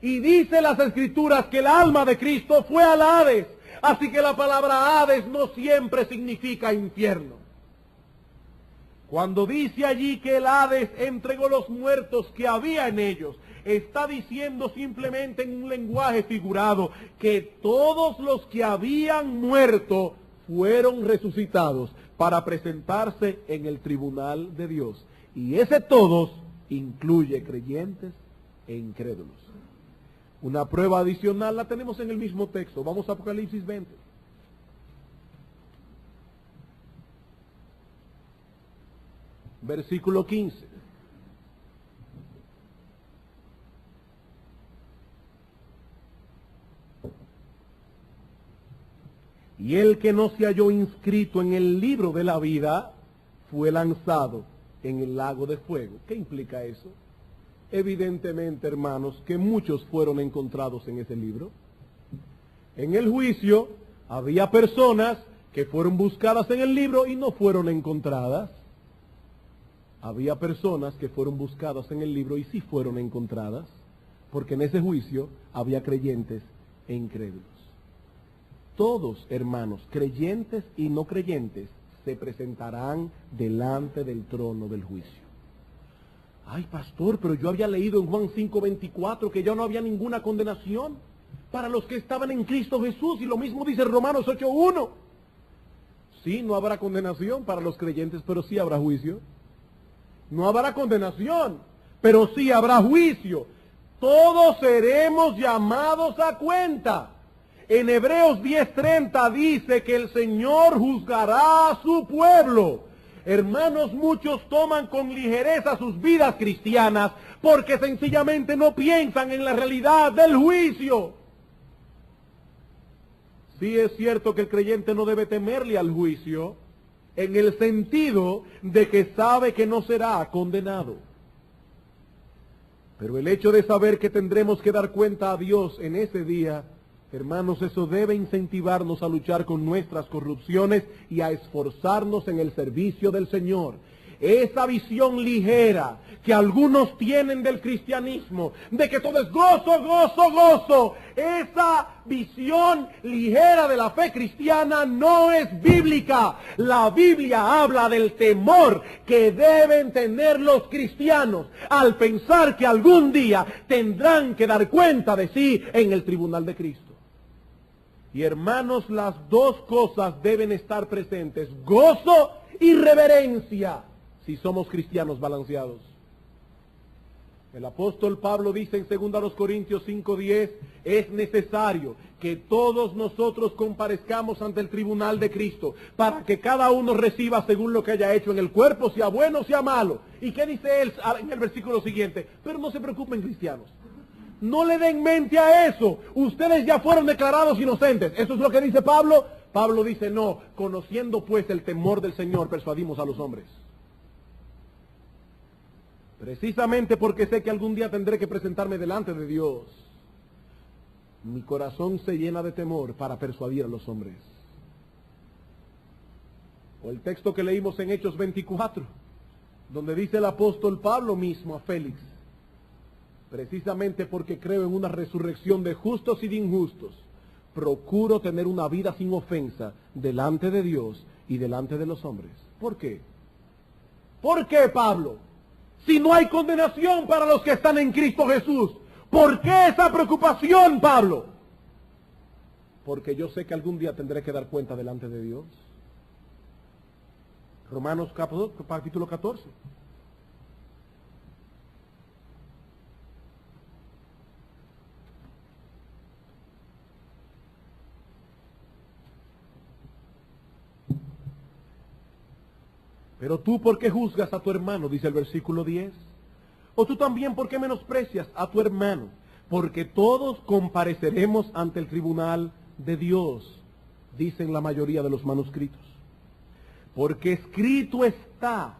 Y dice las Escrituras que el alma de Cristo fue al Hades. Así que la palabra Hades no siempre significa infierno. Cuando dice allí que el Hades entregó los muertos que había en ellos, está diciendo simplemente en un lenguaje figurado que todos los que habían muerto fueron resucitados para presentarse en el tribunal de Dios. Y ese todos incluye creyentes e incrédulos. Una prueba adicional la tenemos en el mismo texto. Vamos a Apocalipsis 20. Versículo 15. Y el que no se halló inscrito en el libro de la vida fue lanzado en el lago de fuego. ¿Qué implica eso? Evidentemente, hermanos, que muchos fueron encontrados en ese libro. En el juicio había personas que fueron buscadas en el libro y no fueron encontradas. Había personas que fueron buscadas en el libro y sí fueron encontradas, porque en ese juicio había creyentes e incrédulos. Todos, hermanos, creyentes y no creyentes, se presentarán delante del trono del juicio. Ay, pastor, pero yo había leído en Juan 5:24 que ya no había ninguna condenación para los que estaban en Cristo Jesús, y lo mismo dice Romanos 8:1. Sí, no habrá condenación para los creyentes, pero sí habrá juicio. No habrá condenación, pero sí habrá juicio. Todos seremos llamados a cuenta. En Hebreos 10:30 dice que el Señor juzgará a su pueblo. Hermanos, muchos toman con ligereza sus vidas cristianas porque sencillamente no piensan en la realidad del juicio. Sí es cierto que el creyente no debe temerle al juicio, en el sentido de que sabe que no será condenado. Pero el hecho de saber que tendremos que dar cuenta a Dios en ese día, hermanos, eso debe incentivarnos a luchar con nuestras corrupciones y a esforzarnos en el servicio del Señor. Esa visión ligera que algunos tienen del cristianismo, de que todo es gozo, gozo, gozo, esa visión ligera de la fe cristiana no es bíblica. La Biblia habla del temor que deben tener los cristianos al pensar que algún día tendrán que dar cuenta de sí en el tribunal de Cristo. Y hermanos, las dos cosas deben estar presentes, gozo y reverencia, si somos cristianos balanceados. El apóstol Pablo dice en 2 Corintios 5:10, es necesario que todos nosotros comparezcamos ante el tribunal de Cristo, para que cada uno reciba según lo que haya hecho en el cuerpo, sea bueno o sea malo. ¿Y qué dice él en el versículo siguiente? Pero no se preocupen, cristianos, No le den mente a eso. Ustedes ya fueron declarados inocentes. Eso es lo que dice Pablo. Pablo dice, no, conociendo pues el temor del Señor, persuadimos a los hombres. Precisamente porque sé que algún día tendré que presentarme delante de Dios, mi corazón se llena de temor para persuadir a los hombres. O el texto que leímos en Hechos 24, donde dice el apóstol Pablo mismo a Félix, precisamente porque creo en una resurrección de justos y de injustos, procuro tener una vida sin ofensa delante de Dios y delante de los hombres. ¿Por qué? ¿Por qué, Pablo? Si no hay condenación para los que están en Cristo Jesús, ¿por qué esa preocupación, Pablo? Porque yo sé que algún día tendré que dar cuenta delante de Dios. Romanos capítulo 14. Pero tú, ¿por qué juzgas a tu hermano? Dice el versículo 10. O tú también, ¿por qué menosprecias a tu hermano? Porque todos compareceremos ante el tribunal de Dios, dicen la mayoría de los manuscritos. Porque escrito está,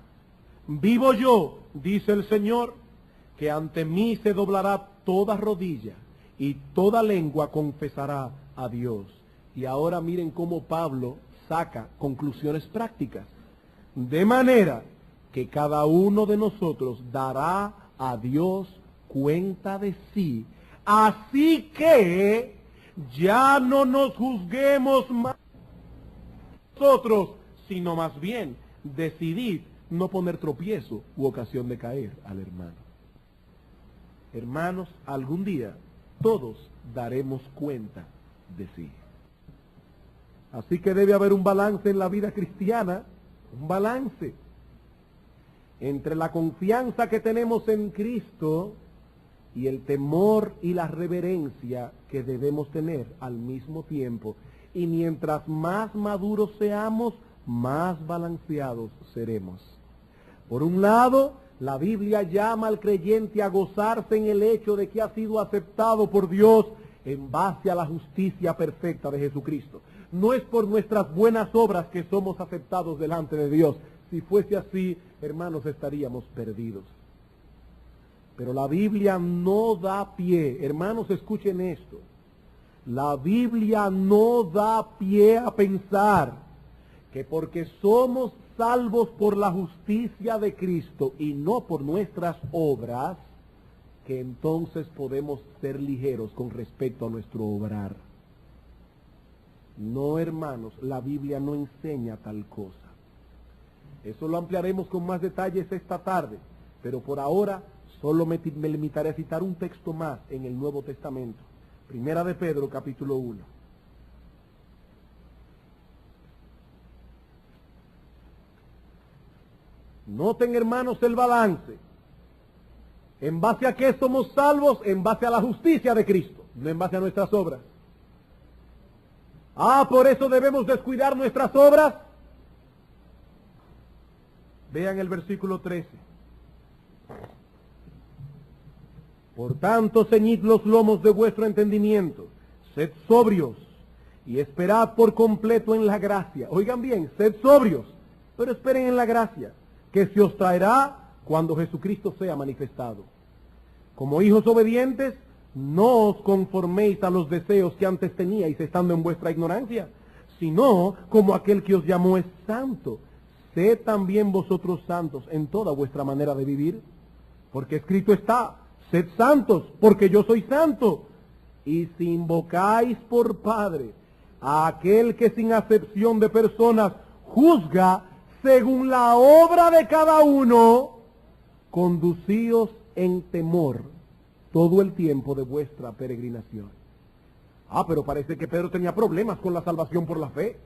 vivo yo, dice el Señor, que ante mí se doblará toda rodilla y toda lengua confesará a Dios. Y ahora miren cómo Pablo saca conclusiones prácticas. De manera que cada uno de nosotros dará a Dios cuenta de sí. Así que ya no nos juzguemos más nosotros, sino más bien decidid no poner tropiezo u ocasión de caer al hermano. Hermanos, algún día todos daremos cuenta de sí. Así que debe haber un balance en la vida cristiana, un balance entre la confianza que tenemos en Cristo y el temor y la reverencia que debemos tener al mismo tiempo. Y mientras más maduros seamos, más balanceados seremos. Por un lado, la Biblia llama al creyente a gozarse en el hecho de que ha sido aceptado por Dios en base a la justicia perfecta de Jesucristo. No es por nuestras buenas obras que somos aceptados delante de Dios. Si fuese así, hermanos, estaríamos perdidos. Pero la Biblia no da pie, hermanos, escuchen esto. La Biblia no da pie a pensar que porque somos salvos por la justicia de Cristo y no por nuestras obras, que entonces podemos ser ligeros con respecto a nuestro obrar. No, hermanos, la Biblia no enseña tal cosa. Eso lo ampliaremos con más detalles esta tarde, pero por ahora solo me limitaré a citar un texto más en el Nuevo Testamento. Primera de Pedro, capítulo 1. Noten, hermanos, el balance. ¿En base a qué somos salvos? En base a la justicia de Cristo, no en base a nuestras obras. Por eso debemos descuidar nuestras obras. Vean el versículo 13. Por tanto, ceñid los lomos de vuestro entendimiento, sed sobrios y esperad por completo en la gracia. Oigan bien, sed sobrios, pero esperen en la gracia, que se os traerá cuando Jesucristo sea manifestado. Como hijos obedientes, no os conforméis a los deseos que antes teníais estando en vuestra ignorancia, sino como aquel que os llamó es santo. Sed también vosotros santos en toda vuestra manera de vivir, porque escrito está, sed santos, porque yo soy santo. Y si invocáis por Padre a aquel que sin acepción de personas juzga según la obra de cada uno, conducíos en temor todo el tiempo de vuestra peregrinación. Pero parece que Pedro tenía problemas con la salvación por la fe.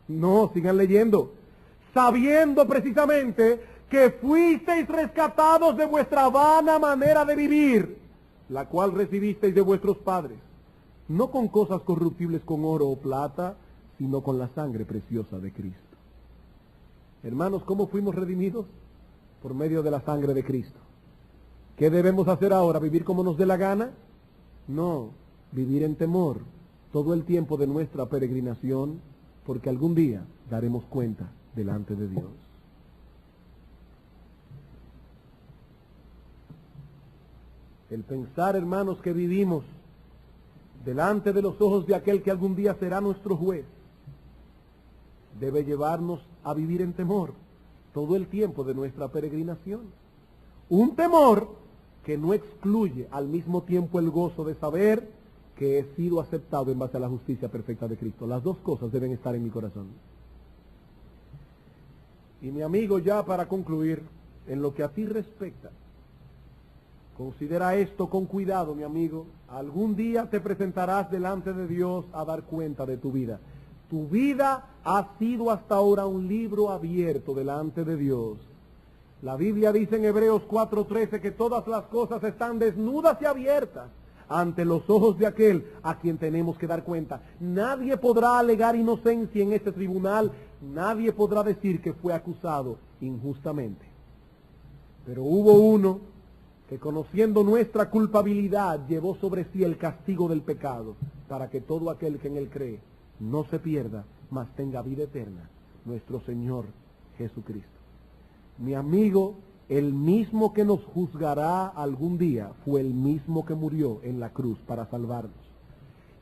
No, sigan leyendo. Sabiendo precisamente que fuisteis rescatados de vuestra vana manera de vivir, la cual recibisteis de vuestros padres, no con cosas corruptibles con oro o plata, sino con la sangre preciosa de Cristo. Hermanos, ¿cómo fuimos redimidos? Por medio de la sangre de Cristo. ¿Qué debemos hacer ahora? ¿Vivir como nos dé la gana? No, vivir en temor todo el tiempo de nuestra peregrinación, porque algún día daremos cuenta delante de Dios. El pensar, hermanos, que vivimos delante de los ojos de aquel que algún día será nuestro juez, debe llevarnos a vivir en temor todo el tiempo de nuestra peregrinación. Un temor que no excluye al mismo tiempo el gozo de saber que he sido aceptado en base a la justicia perfecta de Cristo. Las dos cosas deben estar en mi corazón. Y mi amigo, ya para concluir, en lo que a ti respecta, considera esto con cuidado, mi amigo. Algún día te presentarás delante de Dios a dar cuenta de tu vida. Tu vida ha sido hasta ahora un libro abierto delante de Dios. La Biblia dice en Hebreos 4:13 que todas las cosas están desnudas y abiertas ante los ojos de aquel a quien tenemos que dar cuenta. Nadie podrá alegar inocencia en este tribunal, nadie podrá decir que fue acusado injustamente. Pero hubo uno que, conociendo nuestra culpabilidad, llevó sobre sí el castigo del pecado, para que todo aquel que en él cree no se pierda, mas tenga vida eterna, nuestro Señor Jesucristo. Mi amigo, el mismo que nos juzgará algún día fue el mismo que murió en la cruz para salvarnos.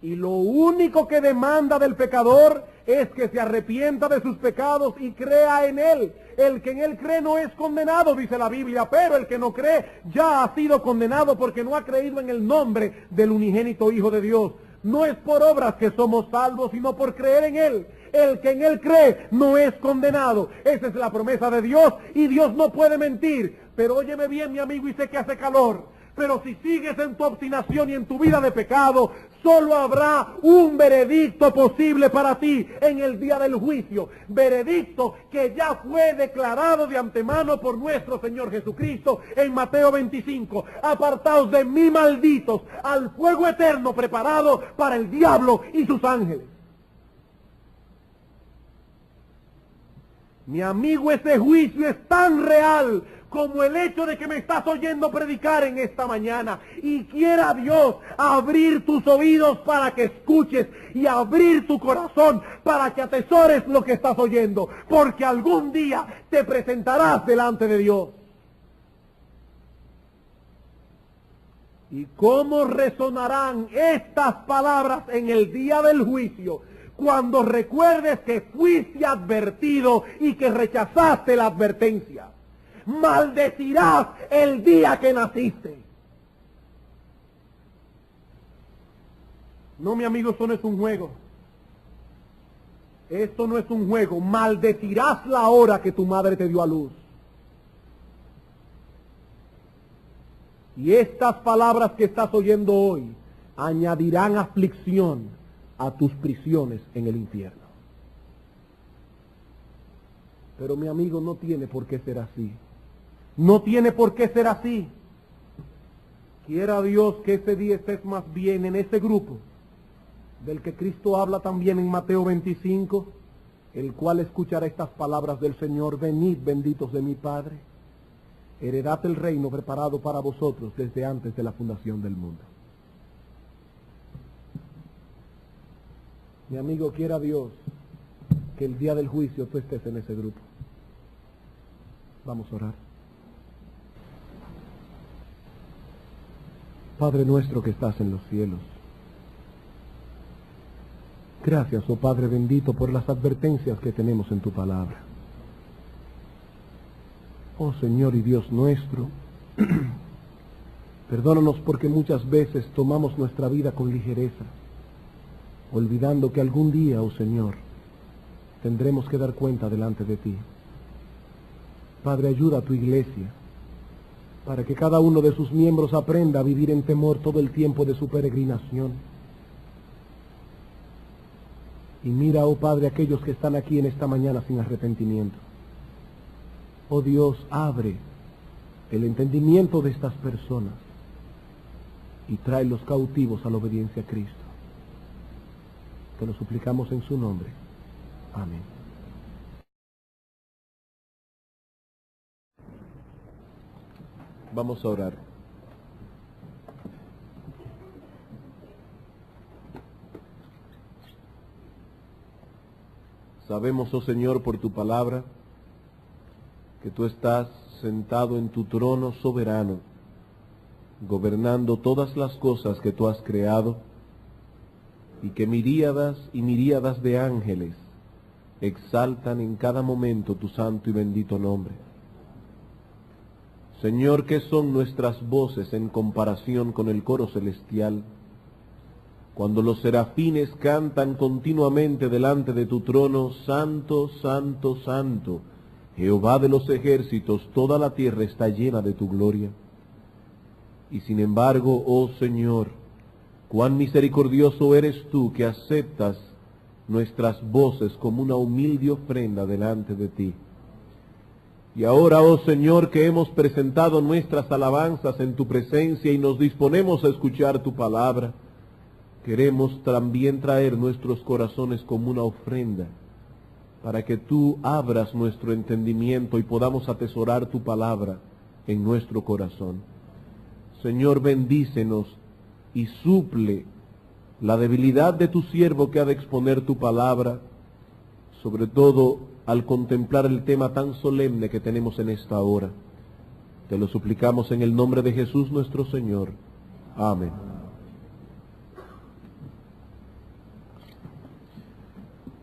Y lo único que demanda del pecador es que se arrepienta de sus pecados y crea en Él. El que en Él cree no es condenado, dice la Biblia, pero el que no cree ya ha sido condenado porque no ha creído en el nombre del unigénito Hijo de Dios. No es por obras que somos salvos, sino por creer en Él. El que en Él cree no es condenado. Esa es la promesa de Dios y Dios no puede mentir. Pero óyeme bien, mi amigo, y sé que hace calor. Pero si sigues en tu obstinación y en tu vida de pecado, solo habrá un veredicto posible para ti en el día del juicio. Veredicto que ya fue declarado de antemano por nuestro Señor Jesucristo en Mateo 25. Apartaos de mí, malditos, al fuego eterno preparado para el diablo y sus ángeles. Mi amigo, ese juicio es tan real como el hecho de que me estás oyendo predicar en esta mañana. Y quiera Dios abrir tus oídos para que escuches y abrir tu corazón para que atesores lo que estás oyendo. Porque algún día te presentarás delante de Dios. ¿Y cómo resonarán estas palabras en el día del juicio? Cuando recuerdes que fuiste advertido y que rechazaste la advertencia. Maldecirás el día que naciste. No, mi amigo, esto no es un juego. Esto no es un juego. Maldecirás la hora que tu madre te dio a luz. Y estas palabras que estás oyendo hoy añadirán aflicción a tus prisiones en el infierno. Pero mi amigo, no tiene por qué ser así. No tiene por qué ser así. Quiera Dios que ese día estés más bien en ese grupo del que Cristo habla también en Mateo 25, el cual escuchará estas palabras del Señor: venid, benditos de mi Padre, heredad el reino preparado para vosotros desde antes de la fundación del mundo. Mi amigo, quiera Dios que el día del juicio tú estés en ese grupo. Vamos a orar. Padre nuestro que estás en los cielos, gracias, oh Padre bendito, por las advertencias que tenemos en tu palabra. Oh Señor y Dios nuestro, perdónanos porque muchas veces tomamos nuestra vida con ligereza, olvidando que algún día, oh Señor, tendremos que dar cuenta delante de ti. Padre, ayuda a tu iglesia, para que cada uno de sus miembros aprenda a vivir en temor todo el tiempo de su peregrinación. Y mira, oh Padre, aquellos que están aquí en esta mañana sin arrepentimiento. Oh Dios, abre el entendimiento de estas personas y trae los cautivos a la obediencia a Cristo. Te lo suplicamos en su nombre. Amén. Vamos a orar. Sabemos, oh Señor, por tu palabra, que tú estás sentado en tu trono soberano, gobernando todas las cosas que tú has creado, y que miríadas y miríadas de ángeles exaltan en cada momento tu santo y bendito nombre. Señor, ¿qué son nuestras voces en comparación con el coro celestial? Cuando los serafines cantan continuamente delante de tu trono, Santo, Santo, Santo, Jehová de los ejércitos, toda la tierra está llena de tu gloria. Y sin embargo, oh Señor, cuán misericordioso eres tú que aceptas nuestras voces como una humilde ofrenda delante de ti. Y ahora, oh Señor, que hemos presentado nuestras alabanzas en tu presencia y nos disponemos a escuchar tu palabra, queremos también traer nuestros corazones como una ofrenda, para que tú abras nuestro entendimiento y podamos atesorar tu palabra en nuestro corazón. Señor, bendícenos y suple la debilidad de tu siervo que ha de exponer tu palabra, sobre todo al contemplar el tema tan solemne que tenemos en esta hora. Te lo suplicamos en el nombre de Jesús nuestro Señor. Amén.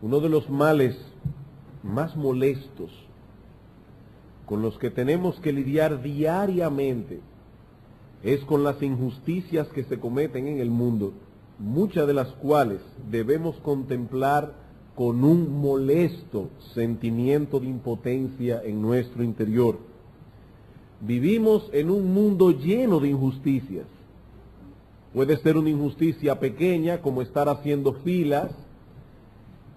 Uno de los males más molestos con los que tenemos que lidiar diariamente es con las injusticias que se cometen en el mundo, muchas de las cuales debemos contemplar con un molesto sentimiento de impotencia en nuestro interior. Vivimos en un mundo lleno de injusticias. Puede ser una injusticia pequeña, como estar haciendo filas,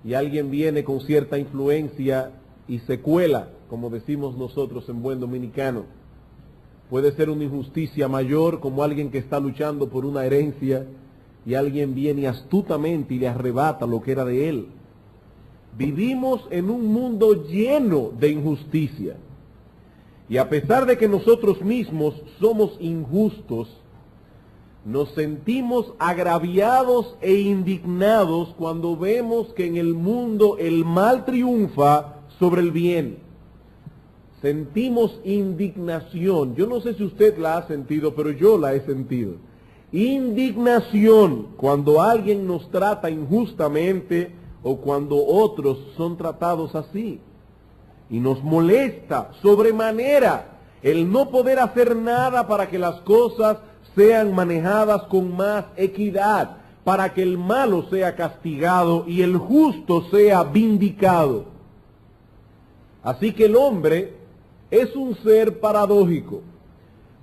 y alguien viene con cierta influencia y se cuela, como decimos nosotros en buen dominicano. Puede ser una injusticia mayor, como alguien que está luchando por una herencia y alguien viene astutamente y le arrebata lo que era de él. Vivimos en un mundo lleno de injusticia. Y a pesar de que nosotros mismos somos injustos, nos sentimos agraviados e indignados cuando vemos que en el mundo el mal triunfa sobre el bien. Sentimos indignación. Yo no sé si usted la ha sentido, pero yo la he sentido. Indignación cuando alguien nos trata injustamente o cuando otros son tratados así. Y nos molesta sobremanera el no poder hacer nada para que las cosas sean manejadas con más equidad, para que el malo sea castigado y el justo sea vindicado. Así que el hombre es un ser paradójico,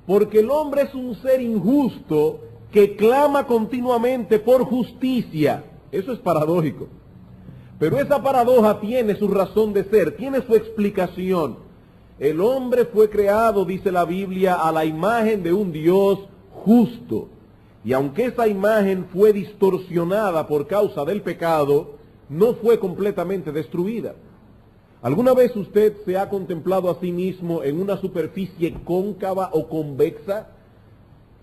porque el hombre es un ser injusto que clama continuamente por justicia. Eso es paradójico. Pero esa paradoja tiene su razón de ser, tiene su explicación. El hombre fue creado, dice la Biblia, a la imagen de un Dios justo. Y aunque esa imagen fue distorsionada por causa del pecado, no fue completamente destruida. ¿Alguna vez usted se ha contemplado a sí mismo en una superficie cóncava o convexa?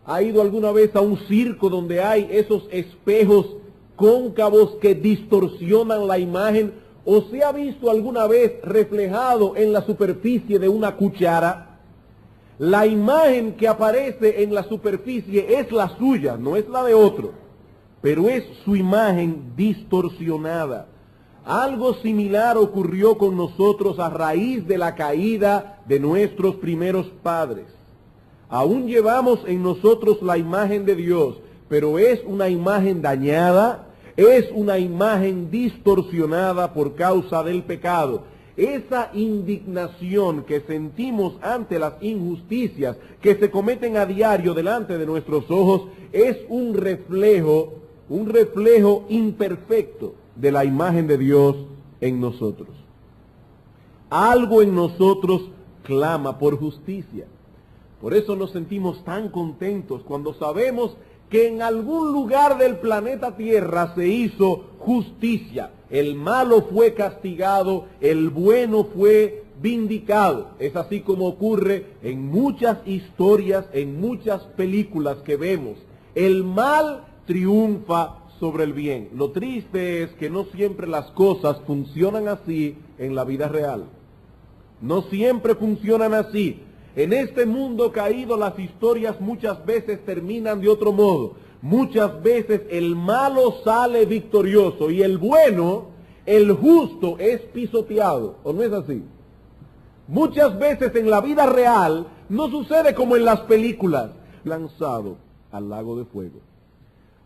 ¿Ha ido alguna vez a un circo donde hay esos espejos cóncavos que distorsionan la imagen? ¿O se ha visto alguna vez reflejado en la superficie de una cuchara? La imagen que aparece en la superficie es la suya, no es la de otro, pero es su imagen distorsionada. Algo similar ocurrió con nosotros a raíz de la caída de nuestros primeros padres. Aún llevamos en nosotros la imagen de Dios, pero es una imagen dañada, es una imagen distorsionada por causa del pecado. Esa indignación que sentimos ante las injusticias que se cometen a diario delante de nuestros ojos es un reflejo imperfecto de la imagen de Dios en nosotros. Algo en nosotros clama por justicia. Por eso nos sentimos tan contentos cuando sabemos que en algún lugar del planeta Tierra se hizo justicia. El malo fue castigado, el bueno fue vindicado. Es así como ocurre en muchas historias, en muchas películas que vemos. El mal triunfa sobre el bien. Lo triste es que no siempre las cosas funcionan así en la vida real. No siempre funcionan así. En este mundo caído las historias muchas veces terminan de otro modo. Muchas veces el malo sale victorioso y el bueno, el justo, es pisoteado. ¿O no es así? Muchas veces en la vida real no sucede como en las películas, lanzado al lago de fuego.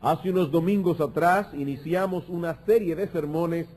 Hace unos domingos atrás iniciamos una serie de sermones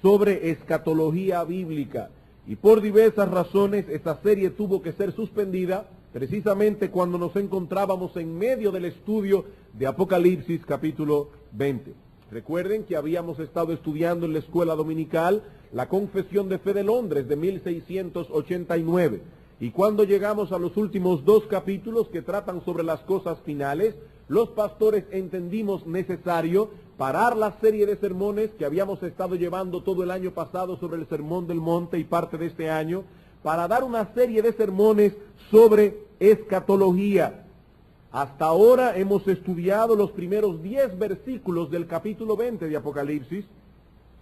sobre escatología bíblica y por diversas razones esta serie tuvo que ser suspendida precisamente cuando nos encontrábamos en medio del estudio de Apocalipsis capítulo 20. Recuerden que habíamos estado estudiando en la escuela dominical la Confesión de Fe de Londres de 1689 y cuando llegamos a los últimos 2 capítulos que tratan sobre las cosas finales, los pastores entendimos necesario parar la serie de sermones que habíamos estado llevando todo el año pasado sobre el Sermón del Monte y parte de este año, para dar una serie de sermones sobre escatología. Hasta ahora hemos estudiado los primeros 10 versículos del capítulo 20 de Apocalipsis.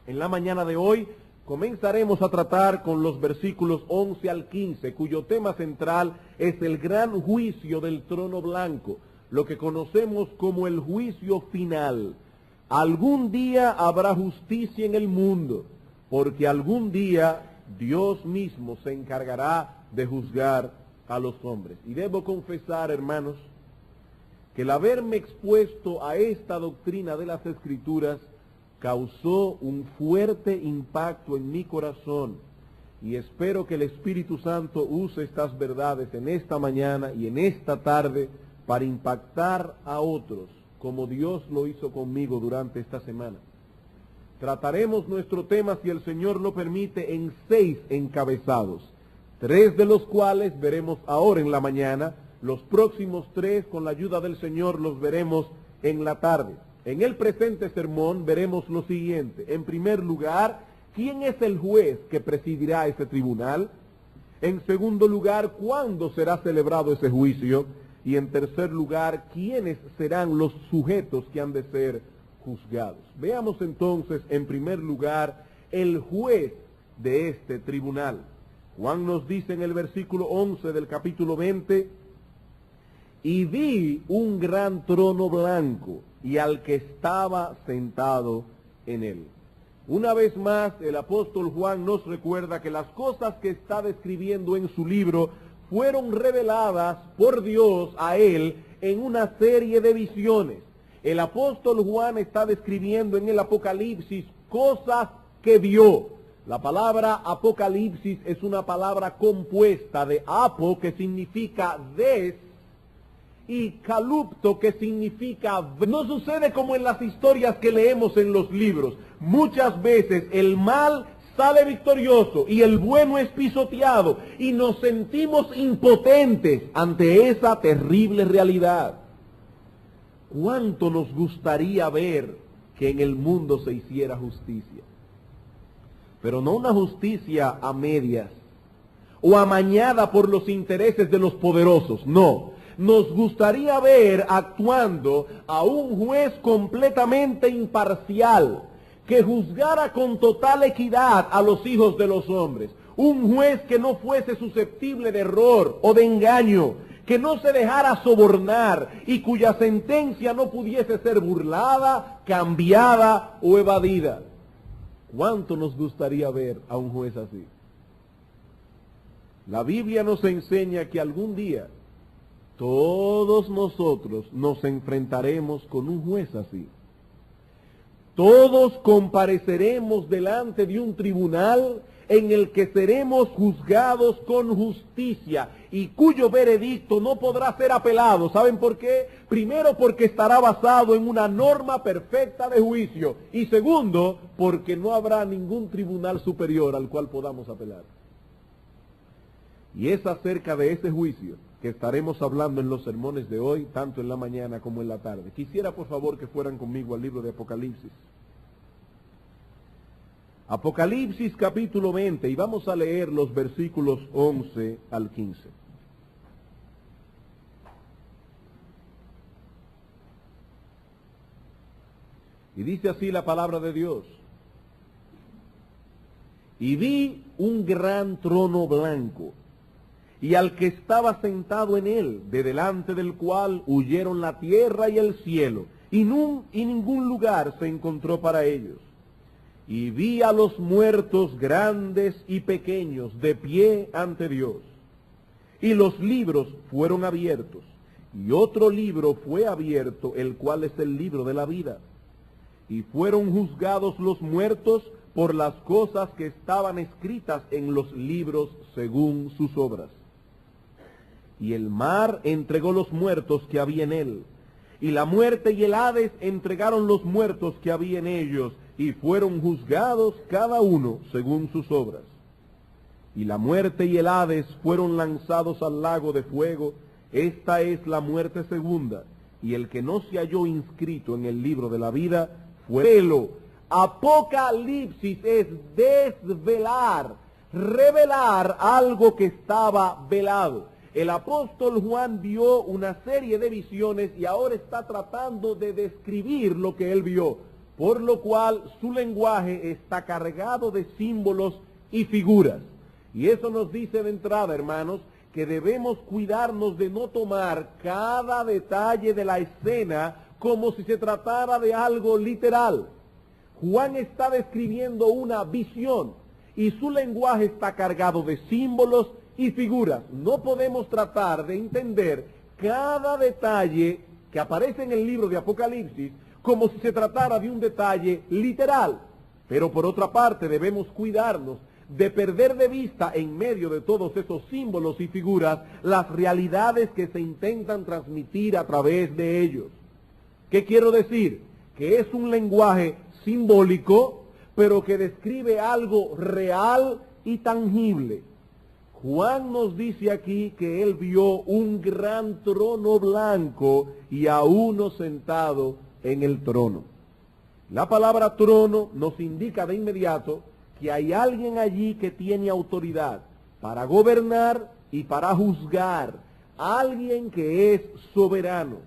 En la mañana de hoy comenzaremos a tratar con los versículos 11 al 15, cuyo tema central es el gran juicio del trono blanco, lo que conocemos como el juicio final. Algún día habrá justicia en el mundo, porque algún día Dios mismo se encargará de juzgar a los hombres. Y debo confesar, hermanos, que el haberme expuesto a esta doctrina de las Escrituras causó un fuerte impacto en mi corazón y espero que el Espíritu Santo use estas verdades en esta mañana y en esta tarde para impactar a otros como Dios lo hizo conmigo durante esta semana. Trataremos nuestro tema, si el Señor lo permite, en 6 encabezados, 3 de los cuales veremos ahora en la mañana. Los próximos 3, con la ayuda del Señor, los veremos en la tarde. En el presente sermón veremos lo siguiente. En primer lugar, ¿quién es el juez que presidirá ese tribunal? En segundo lugar, ¿cuándo será celebrado ese juicio? Y en tercer lugar, ¿quiénes serán los sujetos que han de ser juzgados? Veamos entonces, en primer lugar, el juez de este tribunal. Juan nos dice en el versículo 11 del capítulo 20, y vi un gran trono blanco y al que estaba sentado en él. Una vez más, el apóstol Juan nos recuerda que las cosas que está describiendo en su libro fueron reveladas por Dios a él en una serie de visiones. El apóstol Juan está describiendo en el Apocalipsis cosas que vio. La palabra Apocalipsis es una palabra compuesta de apo, que significa des, y calupto, que significa... No sucede como en las historias que leemos en los libros. Muchas veces el mal sale victorioso y el bueno es pisoteado y nos sentimos impotentes ante esa terrible realidad. ¿Cuánto nos gustaría ver que en el mundo se hiciera justicia? Pero no una justicia a medias o amañada por los intereses de los poderosos, no. Nos gustaría ver actuando a un juez completamente imparcial, que juzgara con total equidad a los hijos de los hombres. Un juez que no fuese susceptible de error o de engaño, que no se dejara sobornar y cuya sentencia no pudiese ser burlada, cambiada o evadida. ¿Cuánto nos gustaría ver a un juez así? La Biblia nos enseña que algún día todos nosotros nos enfrentaremos con un juez así. Todos compareceremos delante de un tribunal en el que seremos juzgados con justicia y cuyo veredicto no podrá ser apelado. ¿Saben por qué? Primero, porque estará basado en una norma perfecta de juicio, y segundo, porque no habrá ningún tribunal superior al cual podamos apelar. Y es acerca de ese juicio que estaremos hablando en los sermones de hoy, tanto en la mañana como en la tarde. Quisiera por favor que fueran conmigo al libro de Apocalipsis. Apocalipsis capítulo 20, y vamos a leer los versículos 11 al 15. Y dice así la palabra de Dios. Y vi un gran trono blanco, y al que estaba sentado en él, de delante del cual huyeron la tierra y el cielo, y ningún lugar se encontró para ellos. Y vi a los muertos grandes y pequeños de pie ante Dios. Y los libros fueron abiertos, y otro libro fue abierto, el cual es el libro de la vida. Y fueron juzgados los muertos por las cosas que estaban escritas en los libros según sus obras. Y el mar entregó los muertos que había en él, y la muerte y el Hades entregaron los muertos que había en ellos, y fueron juzgados cada uno según sus obras. Y la muerte y el Hades fueron lanzados al lago de fuego. Esta es la muerte segunda, y el que no se halló inscrito en el libro de la vida fue velo. Apocalipsis es desvelar, revelar algo que estaba velado. El apóstol Juan vio una serie de visiones y ahora está tratando de describir lo que él vio, por lo cual su lenguaje está cargado de símbolos y figuras. Y eso nos dice de entrada, hermanos, que debemos cuidarnos de no tomar cada detalle de la escena como si se tratara de algo literal. Juan está describiendo una visión y su lenguaje está cargado de símbolos y figuras. No podemos tratar de entender cada detalle que aparece en el libro de Apocalipsis como si se tratara de un detalle literal. Pero por otra parte debemos cuidarnos de perder de vista en medio de todos esos símbolos y figuras las realidades que se intentan transmitir a través de ellos. ¿Qué quiero decir? Que es un lenguaje simbólico, pero que describe algo real y tangible. Juan nos dice aquí que él vio un gran trono blanco y a uno sentado en el trono. La palabra trono nos indica de inmediato que hay alguien allí que tiene autoridad para gobernar y para juzgar, alguien que es soberano.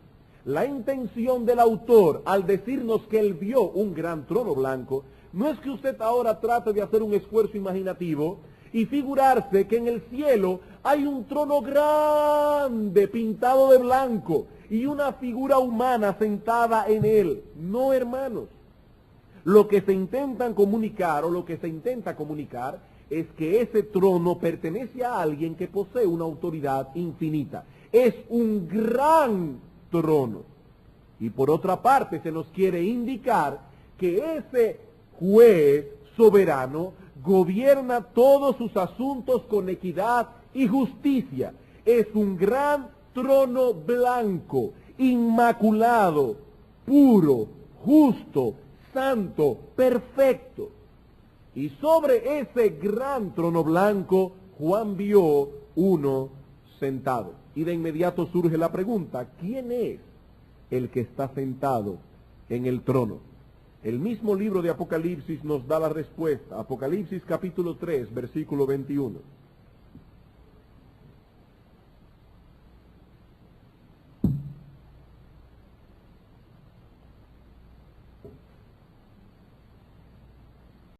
La intención del autor al decirnos que él vio un gran trono blanco, no es que usted ahora trate de hacer un esfuerzo imaginativo y figurarse que en el cielo hay un trono grande pintado de blanco y una figura humana sentada en él. No, hermanos. Lo que se intentan comunicar o lo que se intenta comunicar es que ese trono pertenece a alguien que posee una autoridad infinita. Es un gran trono. Y por otra parte se nos quiere indicar que ese juez soberano gobierna todos sus asuntos con equidad y justicia. Es un gran trono blanco, inmaculado, puro, justo, santo, perfecto. Y sobre ese gran trono blanco, Juan vio uno sentado. Y de inmediato surge la pregunta, ¿quién es el que está sentado en el trono? El mismo libro de Apocalipsis nos da la respuesta. Apocalipsis capítulo 3, versículo 21.